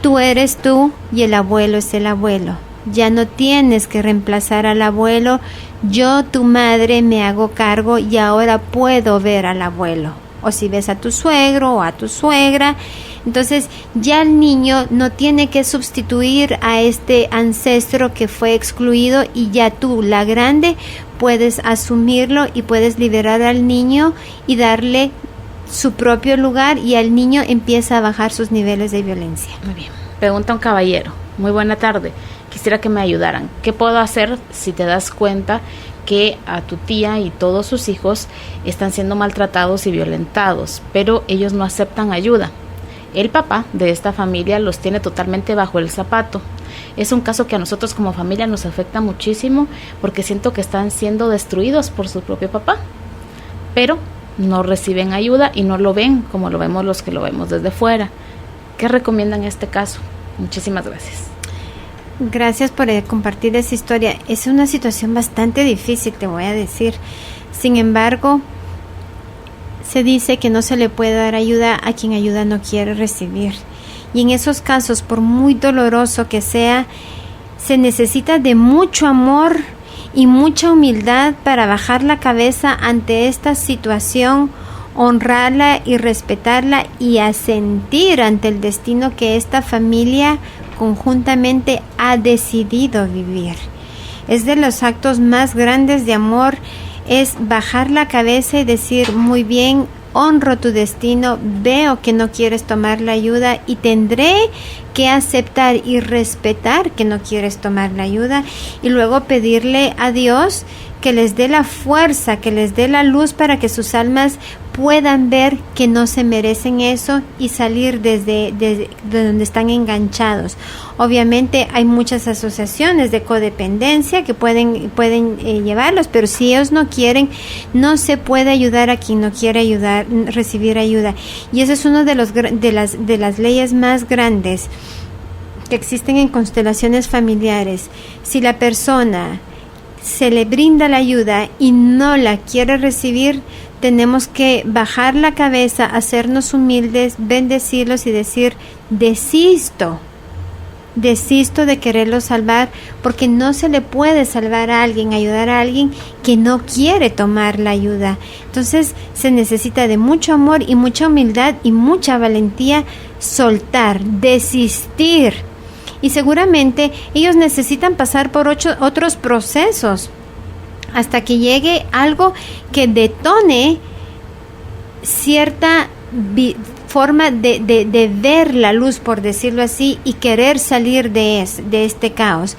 tú eres tú y el abuelo es el abuelo. Ya no tienes que reemplazar al abuelo. Yo, tu madre, me hago cargo y ahora puedo ver al abuelo. O si ves a tu suegro o a tu suegra, entonces ya el niño no tiene que sustituir a este ancestro que fue excluido, y ya tú, la grande, puedes asumirlo y puedes liberar al niño y darle su propio lugar, y al niño empieza a bajar sus niveles de violencia. Muy bien. Pregunta un caballero: muy buena tarde, quisiera que me ayudaran. ¿Qué puedo hacer si te das cuenta que a tu tía y todos sus hijos están siendo maltratados y violentados, pero ellos no aceptan ayuda? El papá de esta familia los tiene totalmente bajo el zapato. Es un caso que a nosotros como familia nos afecta muchísimo, porque siento que están siendo destruidos por su propio papá, pero no reciben ayuda y no lo ven como lo vemos los que lo vemos desde fuera. ¿Qué recomiendan en este caso? Muchísimas gracias. Gracias por compartir esa historia. Es una situación bastante difícil, te voy a decir. Sin embargo, se dice que no se le puede dar ayuda a quien ayuda no quiere recibir. Y en esos casos, por muy doloroso que sea, se necesita de mucho amor y mucha humildad para bajar la cabeza ante esta situación, honrarla y respetarla, y asentir ante el destino que esta familia conjuntamente ha decidido vivir. Es de los actos más grandes de amor, es bajar la cabeza y decir: muy bien, honro tu destino, veo que no quieres tomar la ayuda y tendré que aceptar y respetar que no quieres tomar la ayuda, y luego pedirle a Dios que les dé la fuerza, que les dé la luz para que sus almas puedan ver que no se merecen eso y salir desde donde están enganchados. Obviamente hay muchas asociaciones de codependencia que pueden llevarlos, pero si ellos no quieren, no se puede ayudar a quien no quiere ayudar, recibir ayuda. Y eso es uno de las leyes más grandes que existen en constelaciones familiares. Si la persona se le brinda la ayuda y no la quiere recibir, tenemos que bajar la cabeza, hacernos humildes, bendecirlos y decir: desisto de quererlo salvar, porque no se le puede salvar a alguien, ayudar a alguien que no quiere tomar la ayuda. Entonces se necesita de mucho amor y mucha humildad y mucha valentía, soltar, desistir. Y seguramente ellos necesitan pasar por otros procesos hasta que llegue algo que detone cierta forma de ver la luz, por decirlo así, y querer salir de este caos.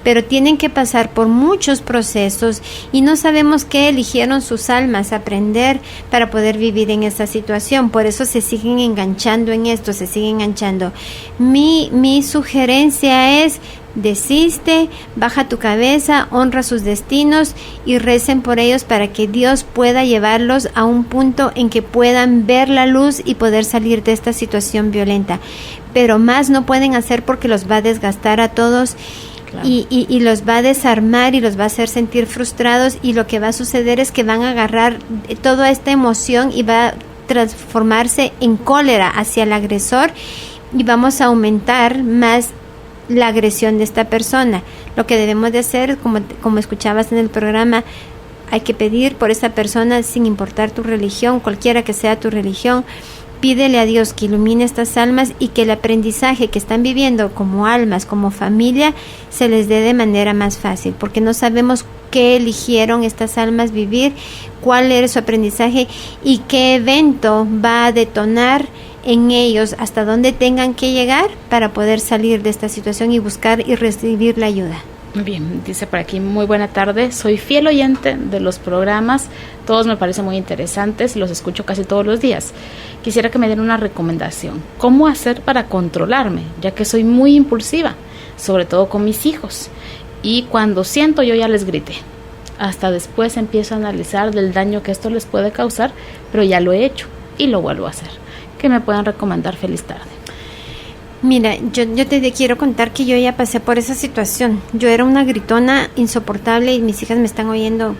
Pero tienen que pasar por muchos procesos y no sabemos qué eligieron sus almas aprender para poder vivir en esa situación. Por eso se siguen enganchando en esto, se siguen enganchando. Mi sugerencia es: desiste, baja tu cabeza, honra sus destinos y recen por ellos para que Dios pueda llevarlos a un punto en que puedan ver la luz y poder salir de esta situación violenta. Pero más no pueden hacer, porque los va a desgastar a todos. Claro. Y los va a desarmar y los va a hacer sentir frustrados, y lo que va a suceder es que van a agarrar toda esta emoción y va a transformarse en cólera hacia el agresor, y vamos a aumentar más la agresión de esta persona. Lo que debemos de hacer, como escuchabas en el programa, hay que pedir por esa persona sin importar tu religión, cualquiera que sea tu religión. Pídele a Dios que ilumine estas almas y que el aprendizaje que están viviendo como almas, como familia, se les dé de manera más fácil, porque no sabemos qué eligieron estas almas vivir, cuál era su aprendizaje y qué evento va a detonar en ellos, hasta dónde tengan que llegar para poder salir de esta situación y buscar y recibir la ayuda. Bien, dice por aquí, muy buena tarde, soy fiel oyente de los programas, todos me parecen muy interesantes, los escucho casi todos los días. Quisiera que me den una recomendación, ¿cómo hacer para controlarme? Ya que soy muy impulsiva, sobre todo con mis hijos, y cuando siento yo ya les grité. Hasta después empiezo a analizar del daño que esto les puede causar, pero ya lo he hecho y lo vuelvo a hacer. ¿Qué me puedan recomendar? Feliz tarde. Mira, yo te quiero contar que yo ya pasé por esa situación. Yo era una gritona insoportable y mis hijas me están oyendo.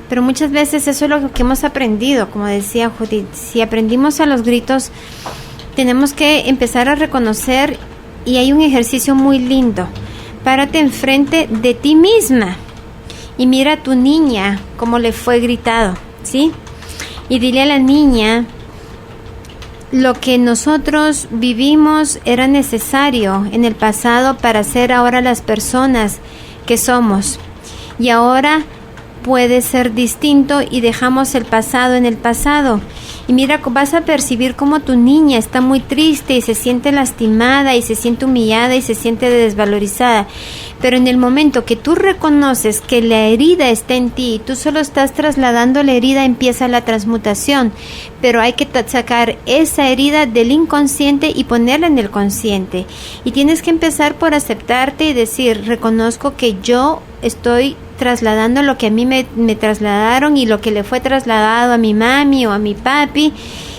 Pero muchas veces eso es lo que hemos aprendido, como decía Judith. Si aprendimos a los gritos, tenemos que empezar a reconocer, y hay un ejercicio muy lindo. Párate enfrente de ti misma y mira a tu niña cómo le fue gritado, ¿sí? Y dile a la niña: lo que nosotros vivimos era necesario en el pasado para ser ahora las personas que somos. Y ahora puede ser distinto y dejamos el pasado en el pasado. Y mira, vas a percibir cómo tu niña está muy triste y se siente lastimada y se siente humillada y se siente desvalorizada. Pero en el momento que tú reconoces que la herida está en ti y tú solo estás trasladando la herida, empieza la transmutación. Pero hay que sacar esa herida del inconsciente y ponerla en el consciente. Y tienes que empezar por aceptarte y decir: reconozco que yo estoy trasladando lo que a mí me trasladaron y lo que le fue trasladado a mi mami o a mi papi,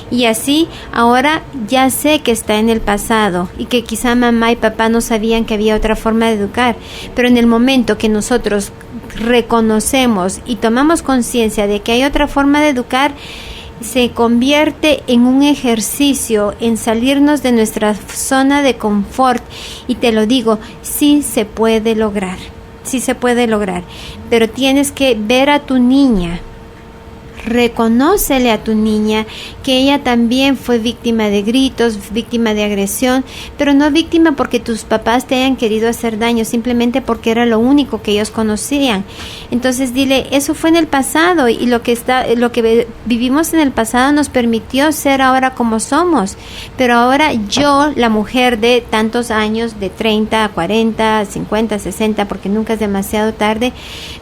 y así ahora ya sé que está en el pasado y que quizá mamá y papá no sabían que había otra forma de educar, pero en el momento que nosotros reconocemos y tomamos conciencia de que hay otra forma de educar, se convierte en un ejercicio en salirnos de nuestra zona de confort. Y te lo digo, sí se puede lograr. Sí se puede lograr, pero tienes que ver a tu niña, reconócele a tu niña que ella también fue víctima de gritos, víctima de agresión, pero no víctima porque tus papás te hayan querido hacer daño, simplemente porque era lo único que ellos conocían. Entonces dile: eso fue en el pasado y lo que vivimos en el pasado nos permitió ser ahora como somos, pero ahora yo, la mujer de tantos años, de 30, 40, 50, 60, porque nunca es demasiado tarde,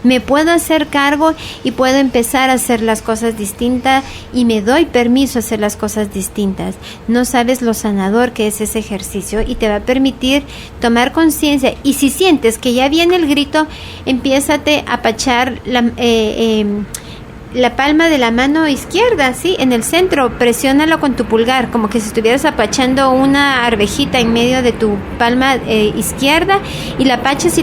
me puedo hacer cargo y puedo empezar a hacer las cosas distintas y me doy permiso a hacer las cosas distintas. No sabes lo sanador que es ese ejercicio y te va a permitir tomar conciencia. Y si sientes que ya viene el grito, empiézate a apachar la palma de la mano izquierda, ¿sí? En el centro, presiónalo con tu pulgar, como que si estuvieras apachando una arvejita en medio de tu palma izquierda, y la apachas,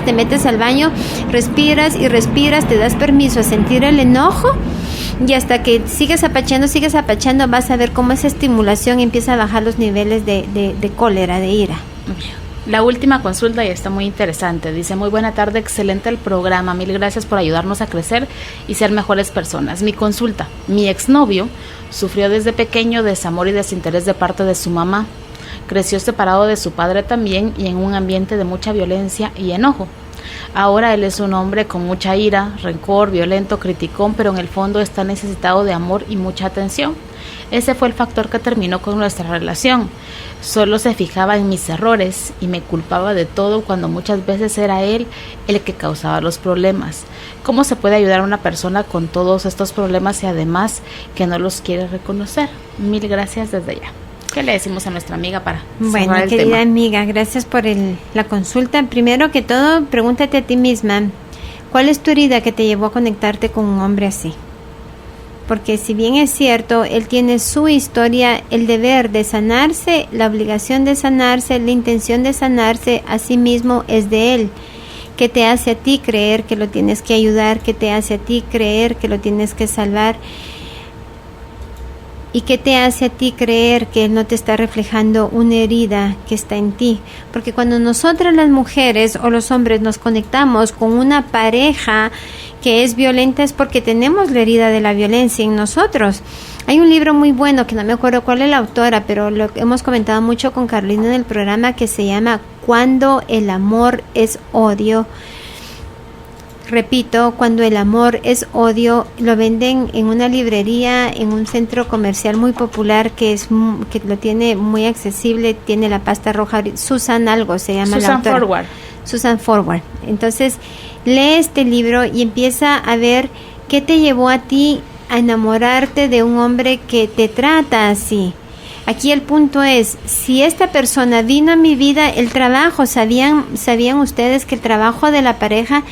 te metes al baño, respiras y respiras, te das permiso a sentir el enojo, y hasta que sigues apachando, vas a ver cómo esa estimulación empieza a bajar los niveles de cólera, de ira. La última consulta ya está muy interesante. Dice: muy buena tarde, excelente el programa, mil gracias por ayudarnos a crecer y ser mejores personas. Mi consulta: mi exnovio sufrió desde pequeño desamor y desinterés de parte de su mamá. Creció separado de su padre también y en un ambiente de mucha violencia y enojo. Ahora él es un hombre con mucha ira, rencor, violento, criticón, pero en el fondo está necesitado de amor y mucha atención. Ese fue el factor que terminó con nuestra relación. Solo se fijaba en mis errores y me culpaba de todo, cuando muchas veces era él el que causaba los problemas. ¿Cómo se puede ayudar a una persona con todos estos problemas y además que no los quiere reconocer? Mil gracias desde ya. ¿Qué le decimos a nuestra amiga para cerrar el tema? Querida amiga, gracias por la consulta. Primero que todo, pregúntate a ti misma: ¿cuál es tu herida que te llevó a conectarte con un hombre así? Porque si bien es cierto, él tiene su historia, el deber de sanarse, la obligación de sanarse, la intención de sanarse a sí mismo es de él. ¿Qué te hace a ti creer que lo tienes que ayudar? ¿Qué te hace a ti creer que lo tienes que salvar? ¿Y qué te hace a ti creer que él no te está reflejando una herida que está en ti? Porque cuando nosotras las mujeres o los hombres nos conectamos con una pareja que es violenta es porque tenemos la herida de la violencia en nosotros. Hay un libro muy bueno que no me acuerdo cuál es la autora, pero lo hemos comentado mucho con Carolina en el programa, que se llama Cuando el amor es odio. Repito, Cuando el amor es odio. Lo venden en una librería, en un centro comercial muy popular que lo tiene muy accesible, tiene la pasta roja. Susan algo se llama la autora. Forward. Susan Forward. Entonces, lee este libro y empieza a ver qué te llevó a ti a enamorarte de un hombre que te trata así. Aquí el punto es, si esta persona vino a mi vida, el trabajo, ¿sabían ustedes que el trabajo de la pareja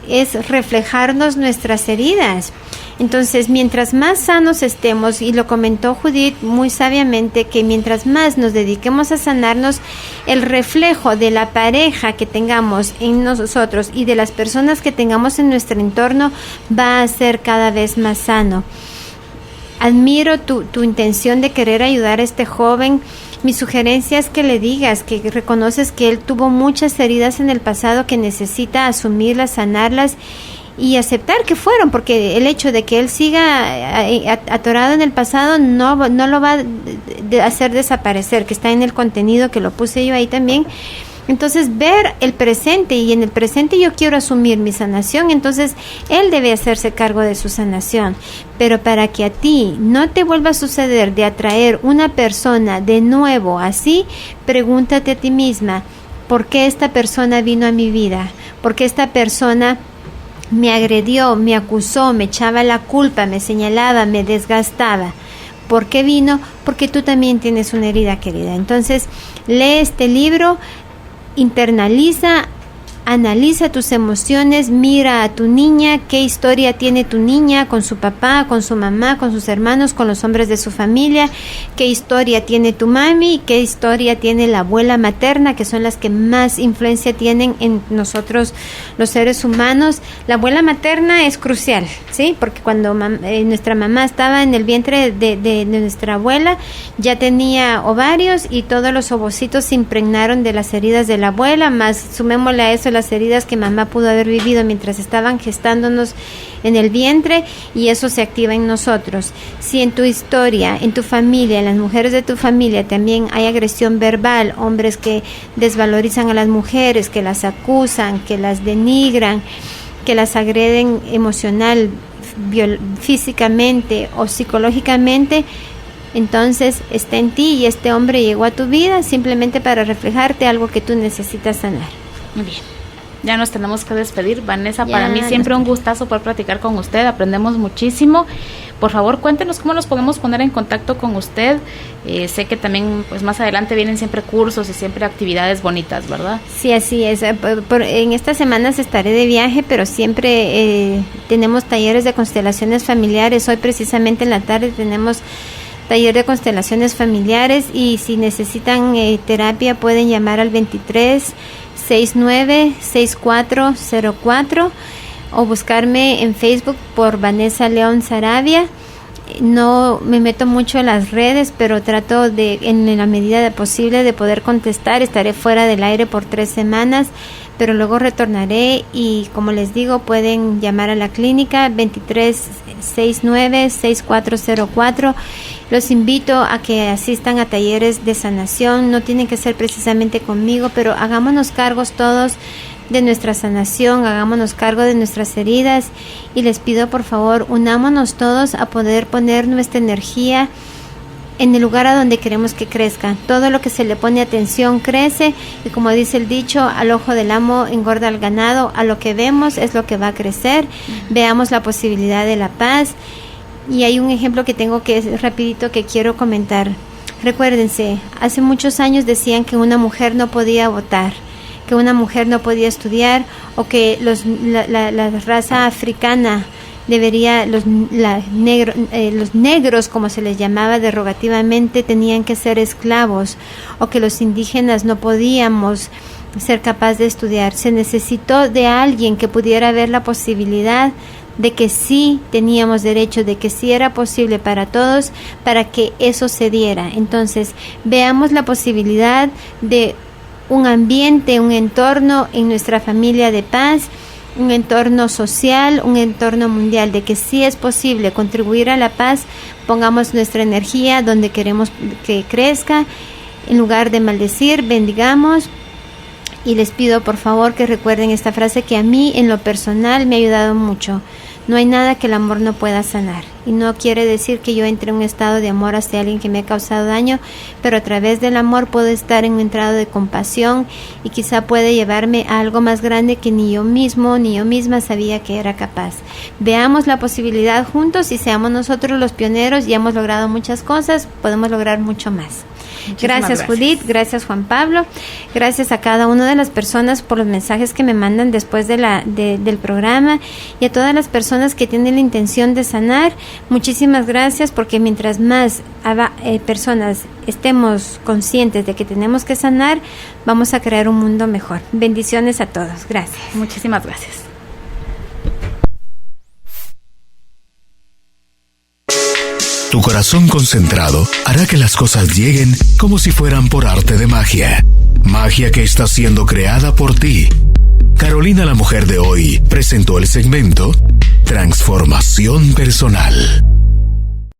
es reflejarnos nuestras heridas? Entonces, mientras más sanos estemos, y lo comentó Judith muy sabiamente, que mientras más nos dediquemos a sanarnos, el reflejo de la pareja que tengamos en nosotros y de las personas que tengamos en nuestro entorno va a ser cada vez más sano. Admiro tu intención de querer ayudar a este joven. Mi sugerencia es que le digas, que reconoces que él tuvo muchas heridas en el pasado que necesita asumirlas, sanarlas y aceptar que fueron, porque el hecho de que él siga atorado en el pasado no lo va a hacer desaparecer, que está en el contenido que lo puse yo ahí también. Entonces, ver el presente, y en el presente yo quiero asumir mi sanación, entonces él debe hacerse cargo de su sanación. Pero para que a ti no te vuelva a suceder de atraer una persona de nuevo así, pregúntate a ti misma, ¿por qué esta persona vino a mi vida? ¿Por qué esta persona me agredió, me acusó, me echaba la culpa, me señalaba, me desgastaba? ¿Por qué vino? Porque tú también tienes una herida, querida. Entonces, lee este libro, internaliza, analiza tus emociones, mira a tu niña, qué historia tiene tu niña con su papá, con su mamá, con sus hermanos, con los hombres de su familia, qué historia tiene tu mami, qué historia tiene la abuela materna, que son las que más influencia tienen en nosotros los seres humanos. La abuela materna es crucial, ¿sí? Porque cuando nuestra mamá estaba en el vientre de nuestra abuela, ya tenía ovarios y todos los ovocitos se impregnaron de las heridas de la abuela, más sumémosle a eso las heridas que mamá pudo haber vivido mientras estaban gestándonos en el vientre, y eso se activa en nosotros. Si en tu historia, en tu familia, en las mujeres de tu familia también hay agresión verbal, hombres que desvalorizan a las mujeres, que las acusan, que las denigran, que las agreden emocional, físicamente o psicológicamente, entonces está en ti, y este hombre llegó a tu vida simplemente para reflejarte algo que tú necesitas sanar. Muy bien. Ya nos tenemos que despedir. Vanessa, para mí siempre un gustazo poder platicar con usted, aprendemos muchísimo. Por favor, cuéntenos cómo nos podemos poner en contacto con usted. Sé que también pues más adelante vienen siempre cursos y siempre actividades bonitas, ¿verdad? Sí, así es. En estas semanas estaré de viaje, pero siempre tenemos talleres de constelaciones familiares. Hoy precisamente en la tarde tenemos taller de constelaciones familiares, y si necesitan terapia pueden llamar al 2369-6404 o buscarme en Facebook por Vanessa León Saravia. No me meto mucho en las redes, pero trato de, en la medida de posible, de poder contestar. Estaré fuera del aire por 3 semanas, pero luego retornaré, y como les digo, pueden llamar a la clínica 2369-6404. Los invito a que asistan a talleres de sanación. No tienen que ser precisamente conmigo, pero hagámonos cargos todos de nuestra sanación, hagámonos cargo de nuestras heridas, y les pido por favor, unámonos todos a poder poner nuestra energía en el lugar a donde queremos que crezca. Todo lo que se le pone atención crece, y como dice el dicho, al ojo del amo engorda al ganado. A lo que vemos es lo que va a crecer. Veamos la posibilidad de la paz. Y hay un ejemplo que tengo que es rapidito, que quiero comentar. Recuérdense, hace muchos años decían que una mujer no podía votar, que una mujer no podía estudiar, o que la raza africana debería, los negros, como se les llamaba derogativamente, tenían que ser esclavos, o que los indígenas no podíamos ser capaces de estudiar. Se necesitó de alguien que pudiera ver la posibilidad de que sí teníamos derecho, de que sí era posible para todos, para que eso se diera. Entonces, veamos la posibilidad de un ambiente, un entorno en nuestra familia de paz, un entorno social, un entorno mundial, de que sí es posible contribuir a la paz. Pongamos nuestra energía donde queremos que crezca, en lugar de maldecir, bendigamos. Y les pido por favor que recuerden esta frase que a mí en lo personal me ha ayudado mucho: no hay nada que el amor no pueda sanar. Y no quiere decir que yo entre en un estado de amor hacia alguien que me ha causado daño, pero a través del amor puedo estar en un estado de compasión y quizá puede llevarme a algo más grande que ni yo mismo ni yo misma sabía que era capaz. Veamos la posibilidad juntos y seamos nosotros los pioneros. Ya hemos logrado muchas cosas, podemos lograr mucho más. Gracias Judith, gracias Juan Pablo, gracias a cada una de las personas por los mensajes que me mandan después del programa, y a todas las personas que tienen la intención de sanar. Muchísimas gracias, porque mientras más personas estemos conscientes de que tenemos que sanar, vamos a crear un mundo mejor. Bendiciones a todos. Gracias. Muchísimas gracias. Tu corazón concentrado hará que las cosas lleguen como si fueran por arte de magia. Magia que está siendo creada por ti. Carolina, la mujer de hoy, presentó el segmento Transformación Personal.